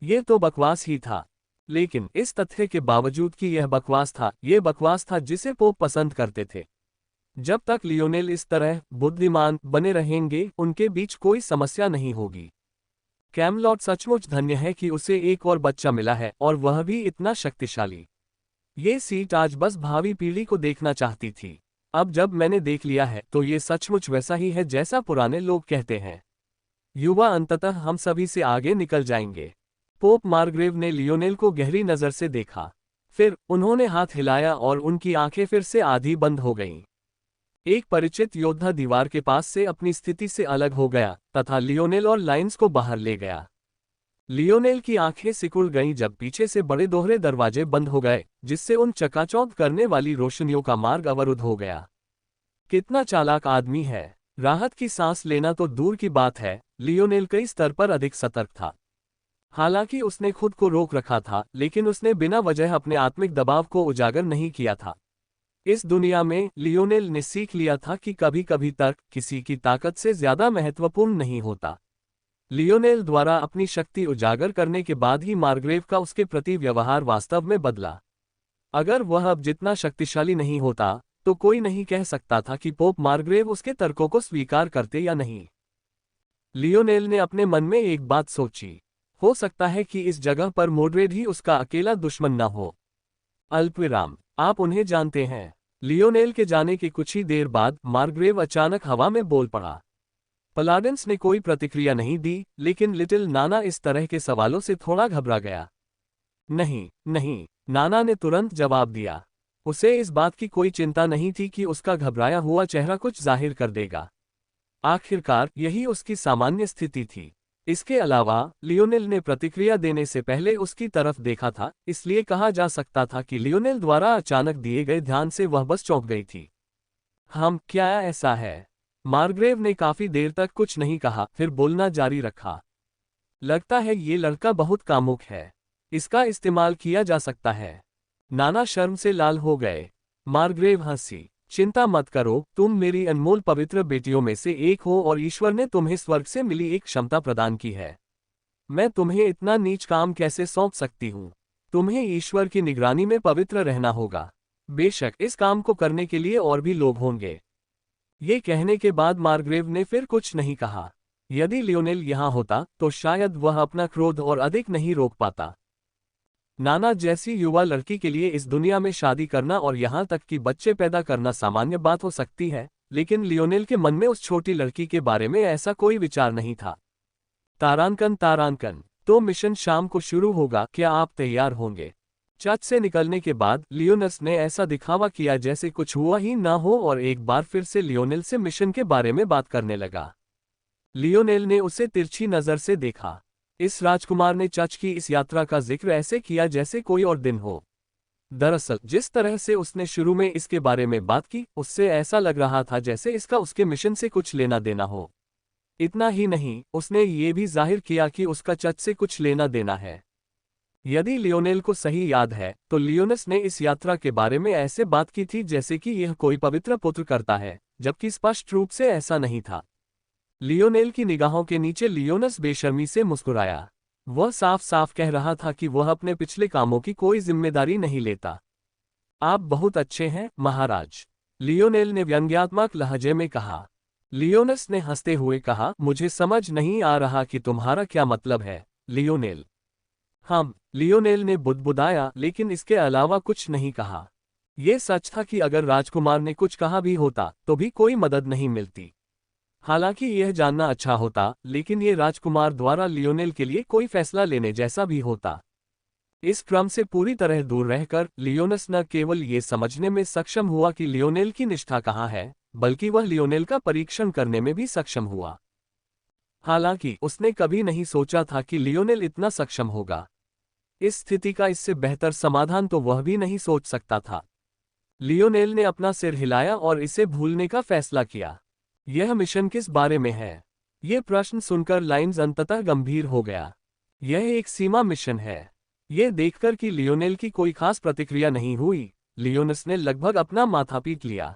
ये तो बकवास ही था। लेकिन इस तथ्य के बावजूद कि यह बकवास था, ये बकवास था जिसे पोप पसंद करते थे। जब तक लियोनेल इस तरह बुद्धिमान बने रहेंगे, उनके बीच कोई समस्या नहीं होगी। कैमलॉट सचमुच धन्य है कि उसे एक और बच्चा मिला है, और वह भी इतना शक्तिशाली। ये सीट आज बस भावी पीढ़ी को देखना चाहती थी। अब जब मैंने देख लिया है, तो ये सचमुच वैसा ही है जैसा पुराने लोग कहते हैं। युवा अंततः हम सभी से आगे निकल जाएंगे। पोप मार्ग्रेव ने लियोनेल को गहरी नजर से देखा। फिर उन्होंने हाथ हिलाया और उनकी आंखें फिर से आधी बंद हो गईं। एक परिचित योद्धा दीवार के पास से अपनी स्थिति से अलग हो गया तथा लियोनेल और लाइन्स को बाहर ले गया। लियोनेल की आंखें सिकुड़ गईं जब पीछे से बड़े दोहरे दरवाजे बंद हो गए, जिससे उन चकाचौंध करने वाली रोशनियों का मार्ग अवरुद्ध हो गया। कितना चालाक आदमी है! राहत की सांस लेना तो दूर की बात है, लियोनेल कई स्तर पर अधिक सतर्क था। हालांकि उसने खुद को रोक रखा था, लेकिन उसने बिना वजह अपने आत्मिक दबाव को उजागर नहीं किया था। इस दुनिया में लियोनेल ने सीख लिया था कि कभी कभी तर्क किसी की ताकत से ज्यादा महत्वपूर्ण नहीं होता। लियोनेल द्वारा अपनी शक्ति उजागर करने के बाद ही मार्ग्रेव का उसके प्रति व्यवहार वास्तव में बदला। अगर वह अब जितना शक्तिशाली नहीं होता, तो कोई नहीं कह सकता था कि पोप मार्ग्रेव उसके तर्कों को स्वीकार करते या नहीं। लियोनेल ने अपने मन में एक बात सोची, हो सकता है कि इस जगह पर मोड्रेड ही उसका अकेला दुश्मन न हो। अल्पविराम, आप उन्हें जानते हैं? लियोनेल के जाने के कुछ ही देर बाद मार्ग्रेव अचानक हवा में बोल पड़ा। पलाडेंस ने कोई प्रतिक्रिया नहीं दी, लेकिन लिटिल नाना इस तरह के सवालों से थोड़ा घबरा गया। नहीं नहीं, नाना ने तुरंत जवाब दिया। उसे इस बात की कोई चिंता नहीं थी कि उसका घबराया हुआ चेहरा कुछ जाहिर कर देगा। आखिरकार यही उसकी सामान्य स्थिति थी। इसके अलावा लियोनेल ने प्रतिक्रिया देने से पहले उसकी तरफ देखा था, इसलिए कहा जा सकता था कि लियोनेल द्वारा अचानक दिए गए ध्यान से वह बस चौंक गई थी। क्या ऐसा है? मार्ग्रेव ने काफी देर तक कुछ नहीं कहा, फिर बोलना जारी रखा। लगता है ये लड़का बहुत कामुक है। इसका इस्तेमाल किया जा सकता है। नाना शर्म से लाल हो गए। मार्ग्रेव हंसी। चिंता मत करो, तुम मेरी अनमोल पवित्र बेटियों में से एक हो और ईश्वर ने तुम्हें स्वर्ग से मिली एक क्षमता प्रदान की है। मैं तुम्हें इतना नीच काम कैसे सौंप सकती हूँ? तुम्हें ईश्वर की निगरानी में पवित्र रहना होगा। बेशक इस काम को करने के लिए और भी लोग होंगे। ये कहने के बाद मार्ग्रेव ने फिर कुछ नहीं कहा। यदि लियोनेल यहाँ होता तो शायद वह अपना क्रोध और अधिक नहीं रोक पाता। नाना जैसी युवा लड़की के लिए इस दुनिया में शादी करना और यहाँ तक कि बच्चे पैदा करना सामान्य बात हो सकती है, लेकिन लियोनेल के मन में उस छोटी लड़की के बारे में ऐसा कोई विचार नहीं था। तारांकन, तो मिशन शाम को शुरू होगा, क्या आप तैयार होंगे? चर्च से निकलने के बाद लियोनस ने ऐसा दिखावा किया जैसे कुछ हुआ ही ना हो और एक बार फिर से लियोनेल से मिशन के बारे में बात करने लगा। लियोनेल ने उसे तिरछी नजर से देखा। इस राजकुमार ने चर्च की इस यात्रा का जिक्र ऐसे किया जैसे कोई और दिन हो। दरअसल जिस तरह से उसने शुरू में इसके बारे में बात की, उससे ऐसा लग रहा था जैसे इसका उसके मिशन से कुछ लेना देना हो। इतना ही नहीं, उसने ये भी जाहिर किया कि उसका चर्च से कुछ लेना देना है। यदि लियोनेल को सही याद है तो लियोनस ने इस यात्रा के बारे में ऐसे बात की थी जैसे कि यह कोई पवित्र पुत्र करता है, जबकि स्पष्ट रूप से ऐसा नहीं था। लियोनेल की निगाहों के नीचे लियोनस बेशर्मी से मुस्कुराया। वह साफ साफ कह रहा था कि वह अपने पिछले कामों की कोई जिम्मेदारी नहीं लेता। आप बहुत अच्छे हैं, महाराज, लियोनेल ने व्यंग्यात्मक लहजे में कहा। लियोनस ने हंसते हुए कहा, मुझे समझ नहीं आ रहा कि तुम्हारा क्या मतलब है, लियोनेल। लियोनेल ने बुदबुदाया, लेकिन इसके अलावा कुछ नहीं कहा। यह सच था कि अगर राजकुमार ने कुछ कहा भी होता तो भी कोई मदद नहीं मिलती। हालांकि यह जानना अच्छा होता, लेकिन ये राजकुमार द्वारा लियोनेल के लिए कोई फैसला लेने जैसा भी होता। इस क्रम से पूरी तरह दूर रहकर लियोनस न केवल ये समझने में सक्षम हुआ कि लियोनेल की निष्ठा कहाँ है, बल्कि वह लियोनेल का परीक्षण करने में भी सक्षम हुआ। हालांकि उसने कभी नहीं सोचा था कि लियोनेल इतना सक्षम होगा। इस स्थिति का इससे बेहतर समाधान तो वह भी नहीं सोच सकता था। लियोनेल ने अपना सिर हिलाया और इसे भूलने का फैसला किया। यह मिशन किस बारे में है? यह प्रश्न सुनकर लाइन्स अंततः गंभीर हो गया। यह एक सीमा मिशन है। यह देखकर कि लियोनेल की कोई खास प्रतिक्रिया नहीं हुई, लियोनस ने लगभग अपना माथा पीट लिया।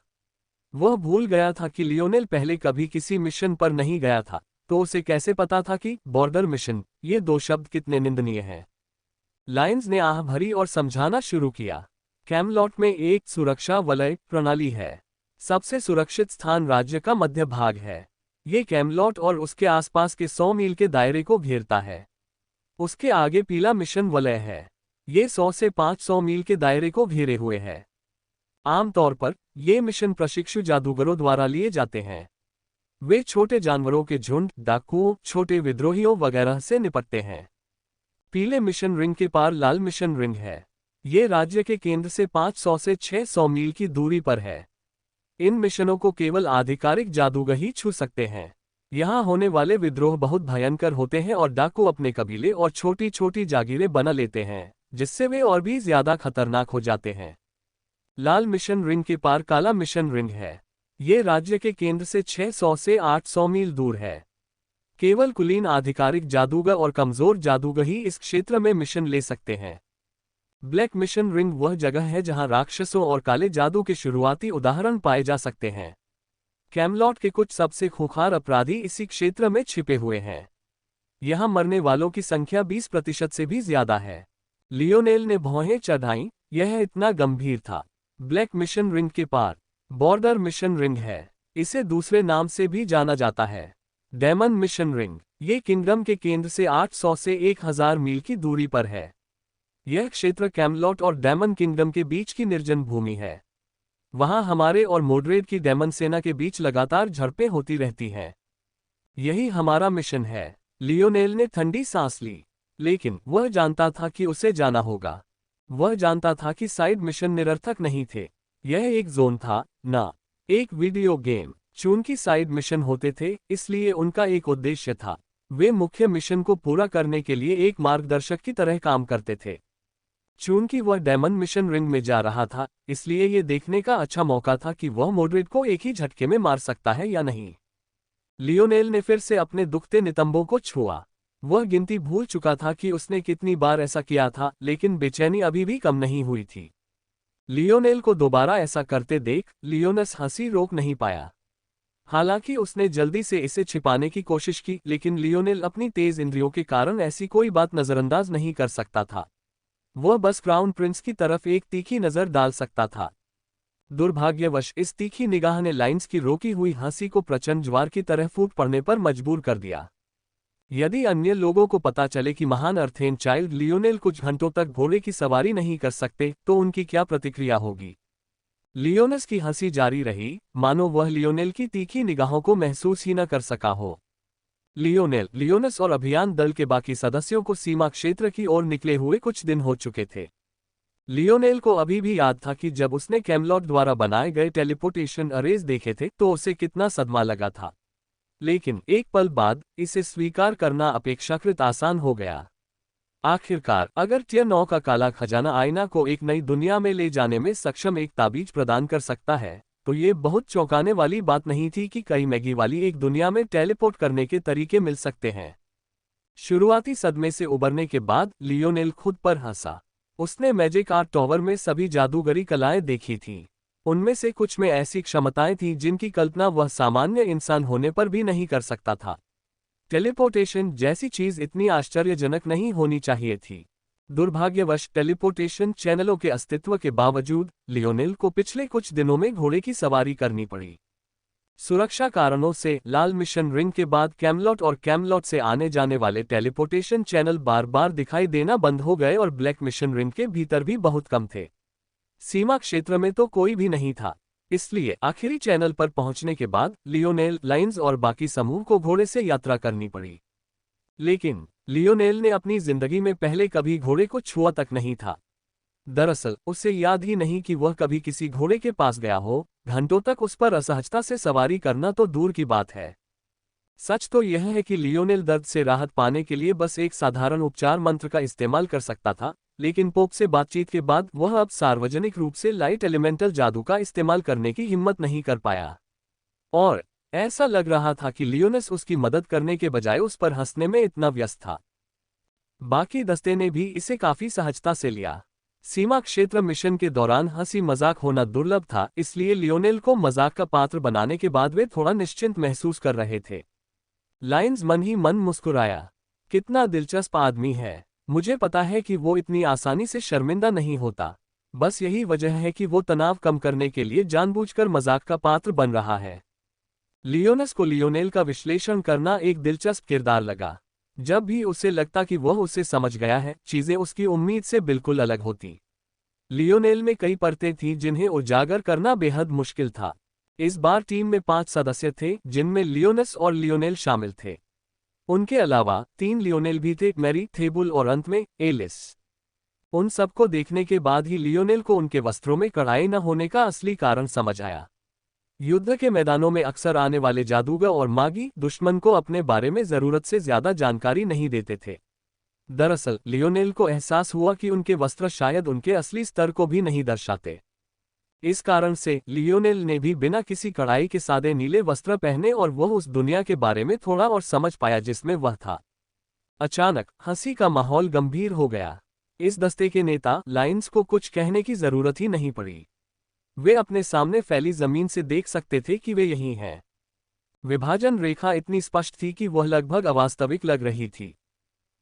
वह भूल गया था कि लियोनेल पहले कभी किसी मिशन पर नहीं गया था, तो उसे कैसे पता था कि बॉर्डर मिशन, ये दो शब्द कितने निंदनीय हैं। लाइन्स ने आह भरी और समझाना शुरू किया। कैमलॉट में एक सुरक्षा वलय प्रणाली है। सबसे सुरक्षित स्थान राज्य का मध्य भाग है। ये कैमलॉट और उसके आसपास के 100 मील के दायरे को घेरता है। उसके आगे पीला मिशन वलय है। ये 100 से 500 मील के दायरे को घेरे हुए है। आमतौर पर ये मिशन प्रशिक्षु जादूगरों द्वारा लिए जाते हैं। वे छोटे जानवरों के झुंड, डाकुओं, छोटे विद्रोहियों वगैरह से निपटते हैं। पीले मिशन रिंग के पार लाल मिशन रिंग है। ये राज्य के केंद्र से 500 से 600 मील की दूरी पर है। इन मिशनों को केवल आधिकारिक जादूगर ही छू सकते हैं। यहाँ होने वाले विद्रोह बहुत भयंकर होते हैं और डाकू अपने कबीले और छोटी छोटी जागीरें बना लेते हैं, जिससे वे और भी ज्यादा खतरनाक हो जाते हैं। लाल मिशन रिंग के पार काला मिशन रिंग है। ये राज्य के केंद्र से 600 से 800 मील दूर है। केवल कुलीन आधिकारिक जादूगर और कमजोर जादूगर ही इस क्षेत्र में मिशन ले सकते हैं। ब्लैक मिशन रिंग वह जगह है जहां राक्षसों और काले जादू के शुरुआती उदाहरण पाए जा सकते हैं। कैमलॉट के कुछ सबसे खूंखार अपराधी इसी क्षेत्र में छिपे हुए हैं। यहां मरने वालों की संख्या 20% से भी ज्यादा है। लियोनेल ने भौहें चढ़ाईं, यह इतना गंभीर था। ब्लैक मिशन रिंग के पार बॉर्डर मिशन रिंग है। इसे दूसरे नाम से भी जाना जाता है, डेमन मिशन रिंग। ये किंगडम के केंद्र से 800 से 1000 मील की दूरी पर है। यह क्षेत्र कैमलॉट और डेमन किंगडम के बीच की निर्जन भूमि है। वहां हमारे और मोड्रेड की डेमन सेना के बीच लगातार झड़पें होती रहती हैं। यही हमारा मिशन है। लियोनेल ने ठंडी सांस ली, लेकिन वह जानता था कि उसे जाना होगा। वह जानता था कि साइड मिशन निरर्थक नहीं थे। यह एक जोन था, ना एक वीडियो गेम। चूंकि साइड मिशन होते थे, इसलिए उनका एक उद्देश्य था। वे मुख्य मिशन को पूरा करने के लिए एक मार्गदर्शक की तरह काम करते थे। चूंकि वह डायमंड मिशन रिंग में जा रहा था, इसलिए ये देखने का अच्छा मौका था कि वह मॉड्रेट को एक ही झटके में मार सकता है या नहीं। लियोनेल ने फिर से अपने दुखते नितंबों को छुआ। वह गिनती भूल चुका था कि उसने कितनी बार ऐसा किया था, लेकिन बेचैनी अभी भी कम नहीं हुई थी। लियोनेल को दोबारा ऐसा करते देख लियोनस हंसी रोक नहीं पाया। हालांकि उसने जल्दी से इसे छिपाने की कोशिश की, लेकिन लियोनेल अपनी तेज इंद्रियों के कारण ऐसी कोई बात नजरअंदाज नहीं कर सकता था। वह बस क्राउन प्रिंस की तरफ एक तीखी नजर डाल सकता था। दुर्भाग्यवश इस तीखी निगाह ने लाइन्स की रोकी हुई हंसी को प्रचंड ज्वार की तरह फूट पड़ने पर मजबूर कर दिया। यदि अन्य लोगों को पता चले कि महान अर्थेन चाइल्ड लियोनेल कुछ घंटों तक घोड़े की सवारी नहीं कर सकते, तो उनकी क्या प्रतिक्रिया होगी। लियोनस की हंसी जारी रही, मानो वह लियोनेल की तीखी निगाहों को महसूस ही न कर सका हो। लियोनेल, लियोनस और अभियान दल के बाकी सदस्यों को सीमा क्षेत्र की ओर निकले हुए कुछ दिन हो चुके थे। लियोनेल को अभी भी याद था कि जब उसने कैमलॉट द्वारा बनाए गए टेलीपोर्टेशन अरेज देखे थे तो उसे कितना सदमा लगा था। लेकिन एक पल बाद इसे स्वीकार करना अपेक्षाकृत आसान हो गया। आखिरकार, अगर टियर 9 का काला खजाना आयना को एक नई दुनिया में ले जाने में सक्षम एक ताबीज प्रदान कर सकता है, तो ये बहुत चौंकाने वाली बात नहीं थी कि कई मैगी वाली एक दुनिया में टेलीपोर्ट करने के तरीके मिल सकते हैं। शुरुआती सदमे से उबरने के बाद लियोनेल खुद पर हंसा। उसने मैजिक आर्ट टॉवर में सभी जादूगरी कलाएं देखी थीं। उनमें से कुछ में ऐसी क्षमताएं थीं जिनकी कल्पना वह सामान्य इंसान होने पर भी नहीं कर सकता था। टेलीपोर्टेशन जैसी चीज इतनी आश्चर्यजनक नहीं होनी चाहिए थी। दुर्भाग्यवश टेलीपोर्टेशन चैनलों के अस्तित्व के बावजूद लियोनेल को पिछले कुछ दिनों में घोड़े की सवारी करनी पड़ी। सुरक्षा कारणों से लाल मिशन रिंग के बाद कैमलॉट और कैमलॉट से आने जाने वाले टेलीपोर्टेशन चैनल बार बार दिखाई देना बंद हो गए और ब्लैक मिशन रिंग के भीतर भी बहुत कम थे। सीमा क्षेत्र में तो कोई भी नहीं था। इसलिए आखिरी चैनल पर पहुंचने के बाद लियोनेल, लाइन्स और बाकी समूह को घोड़े से यात्रा करनी पड़ी। लेकिन लियोनेल ने अपनी जिंदगी में पहले कभी घोड़े को छुआ तक नहीं था। दरअसल उसे याद ही नहीं कि वह कभी किसी घोड़े के पास गया हो। घंटों तक उस पर असहजता से सवारी करना तो दूर की बात है। सच तो यह है कि लियोनेल दर्द से राहत पाने के लिए बस एक साधारण उपचार मंत्र का इस्तेमाल कर सकता था, लेकिन पोप से बातचीत के बाद वह अब सार्वजनिक रूप से लाइट एलिमेंटल जादू का इस्तेमाल करने की हिम्मत नहीं कर पाया। और ऐसा लग रहा था कि लियोनस उसकी मदद करने के बजाय उस पर हंसने में इतना व्यस्त था। बाकी दस्ते ने भी इसे काफी सहजता से लिया। सीमा क्षेत्र मिशन के दौरान हंसी मजाक होना दुर्लभ था, इसलिए लियोनेल को मजाक का पात्र बनाने के बाद वे थोड़ा निश्चिंत महसूस कर रहे थे। लाइन्स मन ही मन मुस्कुराया। कितना दिलचस्प आदमी है। मुझे पता है कि वो इतनी आसानी से शर्मिंदा नहीं होता। बस यही वजह है कि वो तनाव कम करने के लिए जानबूझकर मजाक का पात्र बन रहा है। लियोनस को लियोनेल का विश्लेषण करना एक दिलचस्प किरदार लगा। जब भी उसे लगता कि वह उसे समझ गया है, चीजें उसकी उम्मीद से बिल्कुल अलग होती। लियोनेल में कई परतें थीं जिन्हें उजागर करना बेहद मुश्किल था। इस बार टीम में 5 सदस्य थे, जिनमें लियोनस और लियोनेल शामिल थे। उनके अलावा 3 लियोनेल भी थे, मैरी, थेबुल और अंत में एलिस। उन सबको देखने के बाद ही लियोनेल को उनके वस्त्रों में कढ़ाई न होने का असली कारण समझ आया। युद्ध के मैदानों में अक्सर आने वाले जादूगर और मागी दुश्मन को अपने बारे में जरूरत से ज्यादा जानकारी नहीं देते थे। दरअसल लियोनेल को एहसास हुआ कि उनके वस्त्र शायद उनके असली स्तर को भी नहीं दर्शाते। इस कारण से लियोनेल ने भी बिना किसी कढ़ाई के सादे नीले वस्त्र पहने और वह उस दुनिया के बारे में थोड़ा और समझ पाया जिसमें वह था। अचानक हंसी का माहौल गंभीर हो गया। इस दस्ते के नेता लाइन्स को कुछ कहने की जरूरत ही नहीं पड़ी। वे अपने सामने फैली जमीन से देख सकते थे कि वे यहीं हैं। विभाजन रेखा इतनी स्पष्ट थी कि वह लगभग अवास्तविक लग रही थी।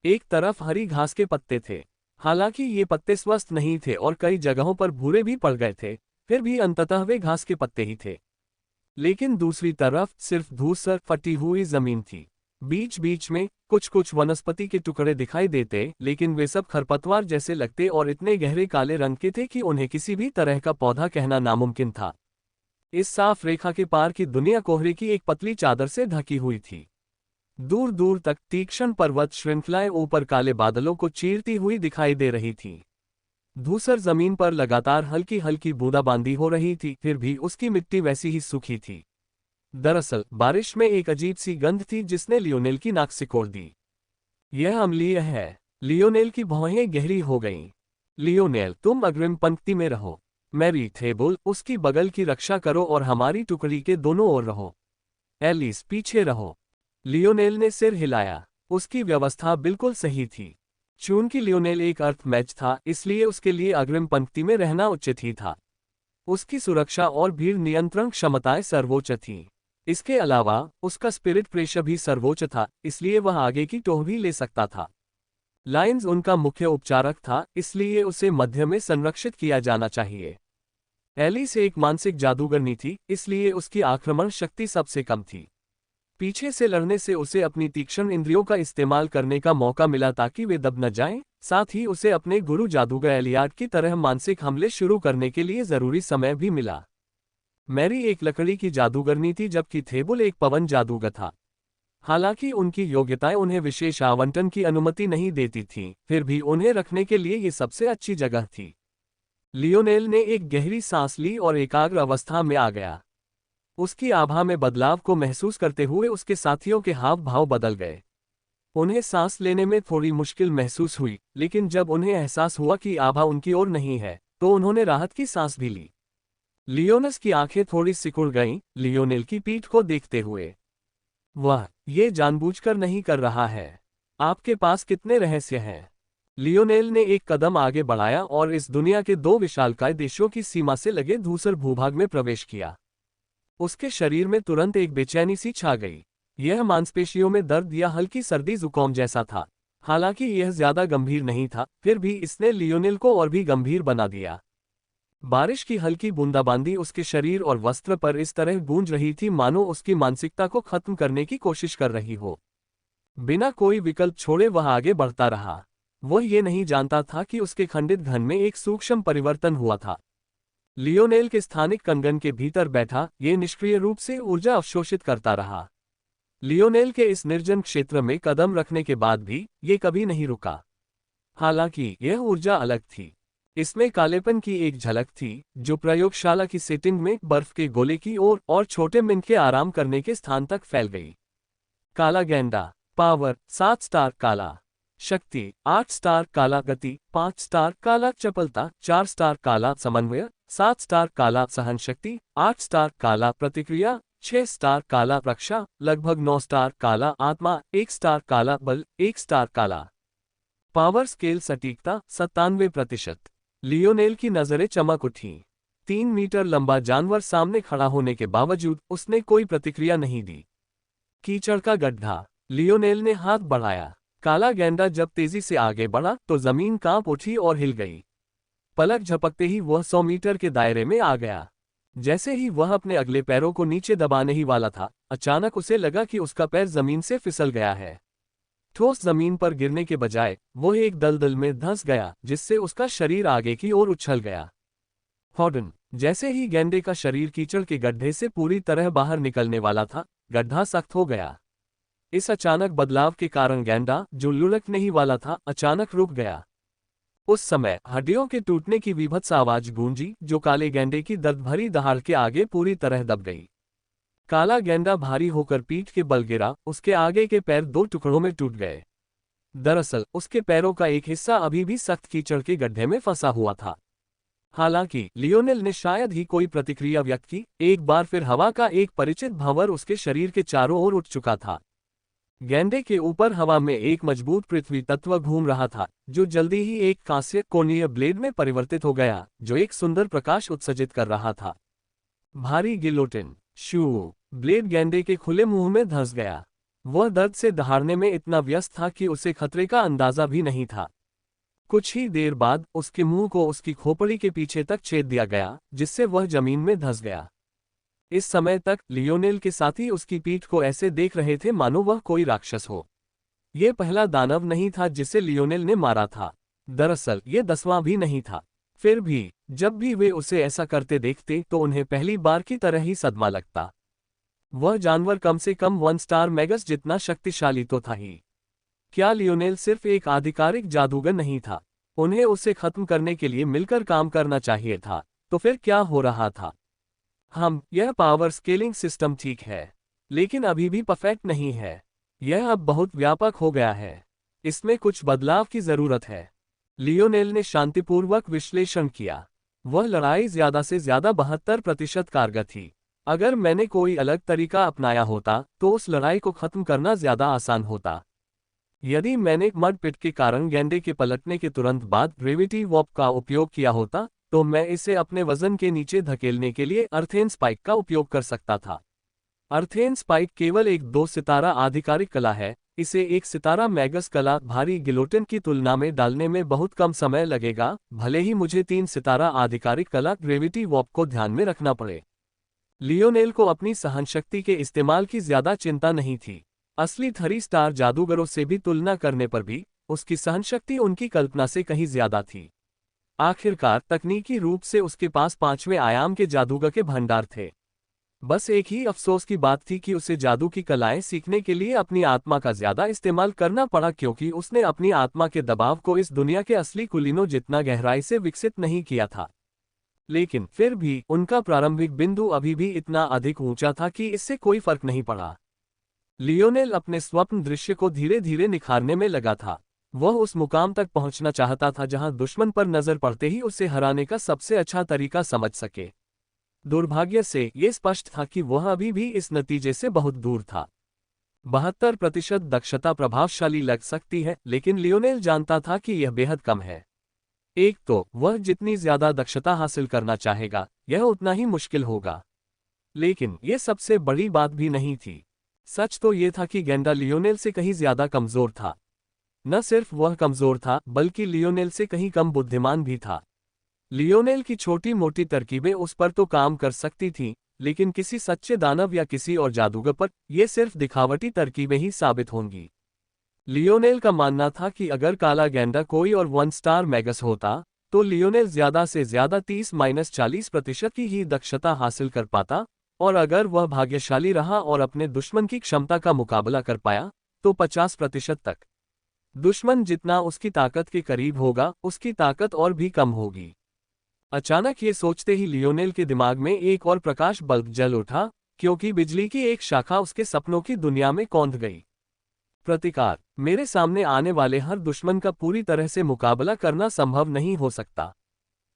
एक तरफ हरी घास के पत्ते थे, हालांकि ये पत्ते स्वस्थ नहीं थे और कई जगहों पर भूरे भी पड़ गए थे, फिर भी अंततः वे घास के पत्ते ही थे। लेकिन दूसरी तरफ सिर्फ धूसर फटी हुई जमीन थी। बीच बीच में कुछ कुछ वनस्पति के टुकड़े दिखाई देते, लेकिन वे सब खरपतवार जैसे लगते और इतने गहरे काले रंग के थे कि उन्हें किसी भी तरह का पौधा कहना नामुमकिन था। इस साफ रेखा के पार की दुनिया कोहरे की एक पतली चादर से ढकी हुई थी। दूर दूर तक तीक्ष्ण पर्वत श्रृंखलाएं ऊपर काले बादलों को चीरती हुई दिखाई दे रही थीं। धूसर जमीन पर लगातार हल्की हल्की बूंदाबांदी हो रही थी, फिर भी उसकी मिट्टी वैसी ही सूखी थी। दरअसल बारिश में एक अजीब सी गंध थी जिसने लियोनेल की नाक सिकोड़ दी। यह अम्लीय है। लियोनेल की भौहें गहरी हो गईं। लियोनेल, तुम अग्रिम पंक्ति में रहो। मैरी, थेबुल, उसकी बगल की रक्षा करो और हमारी टुकड़ी के दोनों ओर रहो। एलिस, पीछे रहो। लियोनेल ने सिर हिलाया। उसकी व्यवस्था बिल्कुल सही थी। चूंकि लियोनेल एक अर्थ मैच था, इसलिए उसके लिए अग्रिम पंक्ति में रहना उचित ही था। उसकी सुरक्षा और भीड़ नियंत्रण क्षमताएं सर्वोच्च थीं। इसके अलावा उसका स्पिरिट प्रेशर भी सर्वोच्च था, इसलिए वह आगे की टोह भी ले सकता था। लाइन्स उनका मुख्य उपचारक था, इसलिए उसे मध्य में संरक्षित किया जाना चाहिए। एलिस एक मानसिक जादूगरनी थी, इसलिए उसकी आक्रमण शक्ति सबसे कम थी। पीछे से लड़ने से उसे अपनी तीक्ष्ण इंद्रियों का इस्तेमाल करने का मौका मिला ताकि वे दब न जाएं। साथ ही उसे अपने गुरु जादूगर एलियाड की तरह मानसिक हमले शुरू करने के लिए जरूरी समय भी मिला। मैरी एक लकड़ी की जादूगरनी थी, जबकि थेबुल एक पवन जादूगर था। हालांकि उनकी योग्यताएं उन्हें विशेष आवंटन की अनुमति नहीं देती थीं, फिर भी उन्हें रखने के लिए ये सबसे अच्छी जगह थी। लियोनेल ने एक गहरी सांस ली और एकाग्र अवस्था में आ गया। उसकी आभा में बदलाव को महसूस करते हुए उसके साथियों के हाव भाव बदल गए। उन्हें सांस लेने में थोड़ी मुश्किल महसूस हुई, लेकिन जब उन्हें एहसास हुआ कि आभा उनकी ओर नहीं है, तो उन्होंने राहत की सांस भी ली। लियोनस की आंखें थोड़ी सिकुड़ गईं, लियोनेल की पीठ को देखते हुए। वह ये जानबूझकर नहीं कर रहा है। आपके पास कितने रहस्य हैं? लियोनेल ने एक कदम आगे बढ़ाया और इस दुनिया के दो विशालकाय देशों की सीमा से लगे धूसर भूभाग में प्रवेश किया। उसके शरीर में तुरंत एक बेचैनी सी छा गई। यह मांसपेशियों में दर्द या हल्की सर्दी जुकाम जैसा था। हालांकि यह ज्यादा गंभीर नहीं था, फिर भी इसने लियोनेल को और भी गंभीर बना दिया। बारिश की हल्की बूंदाबांदी उसके शरीर और वस्त्र पर इस तरह गूंज रही थी मानो उसकी मानसिकता को खत्म करने की कोशिश कर रही हो। बिना कोई विकल्प छोड़े वह आगे बढ़ता रहा। वह ये नहीं जानता था कि उसके खंडित घन में एक सूक्ष्म परिवर्तन हुआ था। लियोनेल के स्थानिक कंगन के भीतर बैठा, ये निष्क्रिय रूप से ऊर्जा अवशोषित करता रहा। लियोनेल के इस निर्जन क्षेत्र में कदम रखने के बाद भी ये कभी नहीं रुका। हालांकि यह ऊर्जा अलग थी। इसमें कालेपन की एक झलक थी, जो प्रयोगशाला की सेटिंग में बर्फ के गोले की ओर और छोटे मिनट के आराम करने के स्थान तक फैल गई। काला गेंडा। पावर 7 स्टार काला। शक्ति 8 स्टार काला। गति 5 स्टार काला। चपलता 4 स्टार काला। समन्वय 7 स्टार काला। सहन शक्ति 8 स्टार काला। प्रतिक्रिया 6 स्टार काला। रक्षा लगभग 9 स्टार काला। आत्मा 1 स्टार काला। बल 1 स्टार काला। पावर स्केल सटीकता 97%। लियोनेल की नजरें चमक उठीं। 3 मीटर लंबा जानवर सामने खड़ा होने के बावजूद उसने कोई प्रतिक्रिया नहीं दी। कीचड़ का गड्ढा। लियोनेल ने हाथ बढ़ाया। काला गेंडा जब तेजी से आगे बढ़ा तो जमीन कांप उठी और हिल गई। पलक झपकते ही वह 100 मीटर के दायरे में आ गया। जैसे ही वह अपने अगले पैरों को नीचे दबाने ही वाला था, अचानक उसे लगा कि उसका पैर जमीन से फिसल गया है। ठोस जमीन पर गिरने के बजाय वह एक दलदल में धंस गया, जिससे उसका शरीर आगे की ओर उछल गया। हॉर्डन। जैसे ही गेंडे का शरीर कीचड़ के गड्ढे से पूरी तरह बाहर निकलने वाला था, गड्ढा सख्त हो गया। इस अचानक बदलाव के कारण गेंडा, जो लुढ़कने ही वाला था, अचानक रुक गया। उस समय हड्डियों के टूटने की विभत्स आवाज गूंजी, जो काले गेंडे की दर्द भरी दहाड़ के आगे पूरी तरह दब गई। काला गेंडा भारी होकर पीठ के बल गिरा, उसके आगे के पैर 2 टुकड़ों में टूट गए। दरअसल उसके पैरों का एक हिस्सा अभी भी सख्त कीचड़ के गड्ढे में फंसा हुआ था। हालांकि लियोनेल ने शायद ही कोई प्रतिक्रिया व्यक्त की। एक बार फिर हवा का एक परिचित भंवर उसके शरीर के चारों ओर उठ चुका था। गेंडे के ऊपर हवा में एक मजबूत पृथ्वी तत्व घूम रहा था, जो जल्दी ही एक कांस्य कोणीय ब्लेड में परिवर्तित हो गया, जो एक सुंदर प्रकाश उत्सर्जित कर रहा था। भारी गिलोटिन। शू। ब्लेड गेंडे के खुले मुंह में धंस गया। वह दर्द से दहाड़ने में इतना व्यस्त था कि उसे खतरे का अंदाजा भी नहीं था। कुछ ही देर बाद उसके मुंह को उसकी खोपड़ी के पीछे तक छेद दिया गया, जिससे वह जमीन में धंस गया। इस समय तक लियोनेल के साथी उसकी पीठ को ऐसे देख रहे थे मानो वह कोई राक्षस हो। यह पहला दानव नहीं था जिसे लियोनेल ने मारा था। दरअसल यह 10वां भी नहीं था। फिर भी जब भी वे उसे ऐसा करते देखते तो उन्हें पहली बार की तरह ही सदमा लगता। वह जानवर कम से कम 1 स्टार मैगस जितना शक्तिशाली तो था ही। क्या लियोनेल सिर्फ एक आधिकारिक जादूगर नहीं था? उन्हें उसे खत्म करने के लिए मिलकर काम करना चाहिए था। तो फिर क्या हो रहा था? यह पावर स्केलिंग सिस्टम ठीक है, लेकिन अभी भी परफेक्ट नहीं है। यह अब बहुत व्यापक हो गया है। इसमें कुछ बदलाव की जरूरत है। लियोनेल ने शांतिपूर्वक विश्लेषण किया। वह लड़ाई ज्यादा से ज्यादा 72% कारगर थी। अगर मैंने कोई अलग तरीका अपनाया होता तो उस लड़ाई को खत्म करना ज्यादा आसान होता। यदि मैंने मड पिट के कारण गेंडे के पलटने के तुरंत बाद ग्रेविटी वॉर्प का उपयोग किया होता तो मैं इसे अपने वजन के नीचे धकेलने के लिए अर्थेन स्पाइक का उपयोग कर सकता था। अर्थेन स्पाइक केवल एक 2 सितारा आधिकारिक कला है। इसे एक सितारा मैगस कला भारी गिलोटिन की तुलना में डालने में बहुत कम समय लगेगा, भले ही मुझे 3 सितारा आधिकारिक कला ग्रेविटी वॉर्प को ध्यान में रखना पड़े। लियोनेल को अपनी सहनशक्ति के इस्तेमाल की ज्यादा चिंता नहीं थी। असली 3 स्टार जादूगरों से भी तुलना करने पर भी उसकी सहनशक्ति उनकी कल्पना से कहीं ज्यादा थी। आखिरकार तकनीकी रूप से उसके पास 5वें आयाम के जादूगर के भंडार थे। बस एक ही अफसोस की बात थी कि उसे जादू की कलाएं सीखने के लिए अपनी आत्मा का ज्यादा इस्तेमाल करना पड़ा, क्योंकि उसने अपनी आत्मा के दबाव को इस दुनिया के असली कुलीनों जितना गहराई से विकसित नहीं किया था। लेकिन फिर भी उनका प्रारंभिक बिंदु अभी भी इतना अधिक ऊंचा था कि इससे कोई फर्क नहीं पड़ा। लियोनेल अपने स्वप्न दृश्य को धीरे धीरे निखारने में लगा था। वह उस मुकाम तक पहुंचना चाहता था जहां दुश्मन पर नजर पड़ते ही उसे हराने का सबसे अच्छा तरीका समझ सके। दुर्भाग्य से ये स्पष्ट था कि वह अभी भी इस नतीजे से बहुत दूर था। 72% दक्षता प्रभावशाली लग सकती है, लेकिन लियोनेल जानता था कि यह बेहद कम है। एक तो वह जितनी ज्यादा दक्षता हासिल करना चाहेगा, यह उतना ही मुश्किल होगा। लेकिन यह सबसे बड़ी बात भी नहीं थी। सच तो यह था कि गेंडा लियोनेल से कहीं ज्यादा कमजोर था। न सिर्फ वह कमजोर था, बल्कि लियोनेल से कहीं कम बुद्धिमान भी था। लियोनेल की छोटी मोटी तरकीबें उस पर तो काम कर सकती थीं, लेकिन किसी सच्चे दानव या किसी और जादूगर पर ये सिर्फ दिखावटी तरकीबें ही साबित होंगी। लियोनेल का मानना था कि अगर काला गेंडा कोई और 1 स्टार मैगस होता तो लियोनेल ज्यादा से ज्यादा 30-40% की ही दक्षता हासिल कर पाता, और अगर वह भाग्यशाली रहा और अपने दुश्मन की क्षमता का मुकाबला कर पाया तो 50% तक। दुश्मन जितना उसकी ताकत के करीब होगा, उसकी ताकत और भी कम होगी। अचानक ये सोचते ही लियोनेल के दिमाग में एक और प्रकाश बल्ब जल उठा, क्योंकि बिजली की एक शाखा उसके सपनों की दुनिया में कौंध गई। प्रतिकार। मेरे सामने आने वाले हर दुश्मन का पूरी तरह से मुकाबला करना संभव नहीं हो सकता।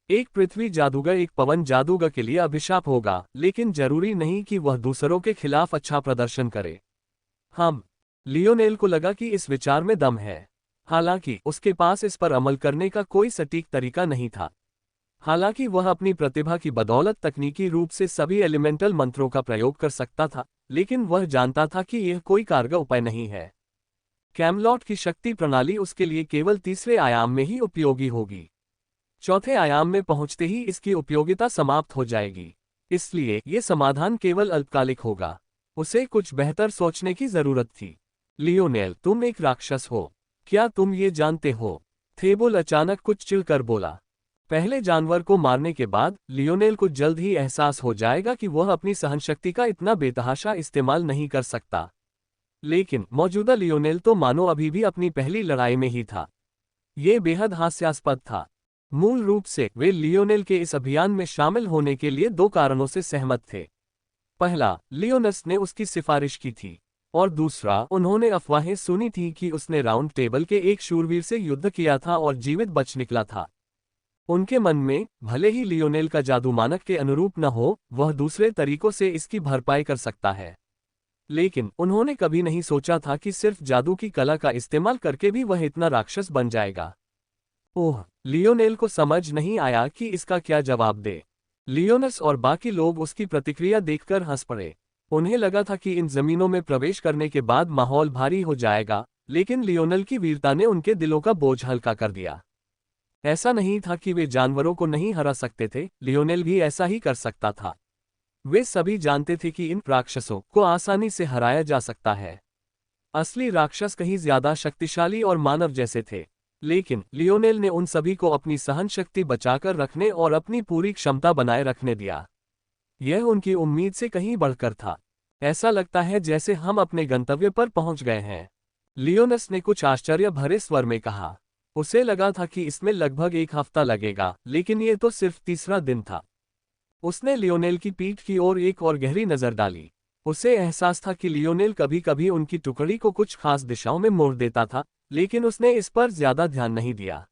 एक पृथ्वी जादूगर एक पवन जादूगर के लिए अभिशाप होगा, लेकिन जरूरी नहीं कि वह दूसरों के खिलाफ अच्छा प्रदर्शन करे। लियोनेल को लगा कि इस विचार में दम है। हालांकि उसके पास इस पर अमल करने का कोई सटीक तरीका नहीं था। हालांकि वह अपनी प्रतिभा की बदौलत तकनीकी रूप से सभी एलिमेंटल मंत्रों का प्रयोग कर सकता था, लेकिन वह जानता था कि यह कोई कारगर उपाय नहीं है। कैमलॉट की शक्ति प्रणाली उसके लिए केवल 3रे आयाम में ही उपयोगी होगी। 4थे आयाम में पहुंचते ही इसकी उपयोगिता समाप्त हो जाएगी। इसलिए यह समाधान केवल अल्पकालिक होगा। उसे कुछ बेहतर सोचने की जरूरत थी। लियोनेल, तुम एक राक्षस हो। क्या तुम ये जानते हो? थेबोल अचानक कुछ चिढ़कर बोला। पहले जानवर को मारने के बाद लियोनेल को जल्द ही एहसास हो जाएगा कि वह अपनी सहनशक्ति का इतना बेतहाशा इस्तेमाल नहीं कर सकता। लेकिन मौजूदा लियोनेल तो मानो अभी भी अपनी पहली लड़ाई में ही था। ये बेहद हास्यास्पद था। मूल रूप से वे लियोनेल के इस अभियान में शामिल होने के लिए 2 कारणों से सहमत थे। पहला, लियोनस ने उसकी सिफारिश की थी, और दूसरा, उन्होंने अफवाहें सुनी थी कि उसने राउंड टेबल के एक शूरवीर से युद्ध किया था और जीवित बच निकला था। उनके मन में, भले ही लियोनेल का जादू मानक के अनुरूप न हो, वह दूसरे तरीकों से इसकी भरपाई कर सकता है। लेकिन उन्होंने कभी नहीं सोचा था कि सिर्फ जादू की कला का इस्तेमाल करके भी वह इतना राक्षस बन जाएगा। ओह, लियोनेल को समझ नहीं आया कि इसका क्या जवाब दे। लियोनस और बाकी लोग उसकी प्रतिक्रिया देखकर हंस पड़े। उन्हें लगा था कि इन जमीनों में प्रवेश करने के बाद माहौल भारी हो जाएगा, लेकिन लियोनेल की वीरता ने उनके दिलों का बोझ हल्का कर दिया। ऐसा नहीं था कि वे जानवरों को नहीं हरा सकते थे, लियोनेल भी ऐसा ही कर सकता था। वे सभी जानते थे कि इन राक्षसों को आसानी से हराया जा सकता है। असली राक्षस कहीं ज्यादा शक्तिशाली और मानव जैसे थे, लेकिन लियोनेल ने उन सभी को अपनी सहन शक्ति बचाकर रखने और अपनी पूरी क्षमता बनाए रखने दिया। यह उनकी उम्मीद से कहीं बढ़कर था। ऐसा लगता है जैसे हम अपने गंतव्य पर पहुंच गए हैं, लियोनस ने कुछ आश्चर्य भरे स्वर में कहा। उसे लगा था कि इसमें लगभग 1 हफ्ता लगेगा, लेकिन ये तो सिर्फ 3रा दिन था। उसने लियोनेल की पीठ की ओर एक और गहरी नजर डाली। उसे एहसास था कि लियोनेल कभी कभी उनकी टुकड़ी को कुछ खास दिशाओं में मोड़ देता था, लेकिन उसने इस पर ज्यादा ध्यान नहीं दिया।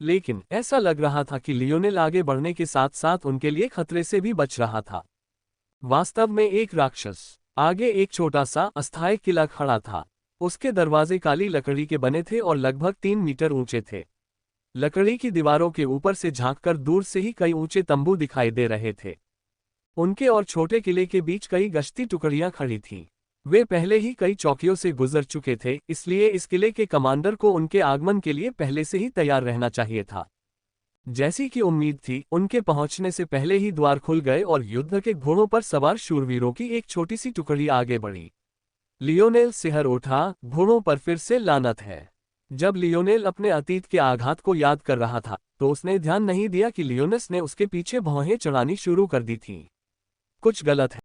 लेकिन ऐसा लग रहा था कि लियोनेल आगे बढ़ने के साथ साथ उनके लिए खतरे से भी बच रहा था। वास्तव में एक राक्षस। आगे एक छोटा सा अस्थायी किला खड़ा था। उसके दरवाजे काली लकड़ी के बने थे और लगभग 3 मीटर ऊंचे थे। लकड़ी की दीवारों के ऊपर से झांककर दूर से ही कई ऊंचे तंबू दिखाई दे रहे थे। उनके और छोटे किले के बीच कई गश्ती टुकड़ियां खड़ी थीं। वे पहले ही कई चौकियों से गुजर चुके थे, इसलिए इस किले के कमांडर को उनके आगमन के लिए पहले से ही तैयार रहना चाहिए था। जैसी कि उम्मीद थी, उनके पहुंचने से पहले ही द्वार खुल गए और युद्ध के घोड़ों पर सवार शूरवीरों की एक छोटी सी टुकड़ी आगे बढ़ी। लियोनेल सिहर उठा, घोड़ों पर फिर से लानत है। जब लियोनेल अपने अतीत के आघात को याद कर रहा था, तो उसने ध्यान नहीं दिया कि लियोनेस ने उसके पीछे भौहें चढ़ानी शुरू कर दी थीं। कुछ गलत है।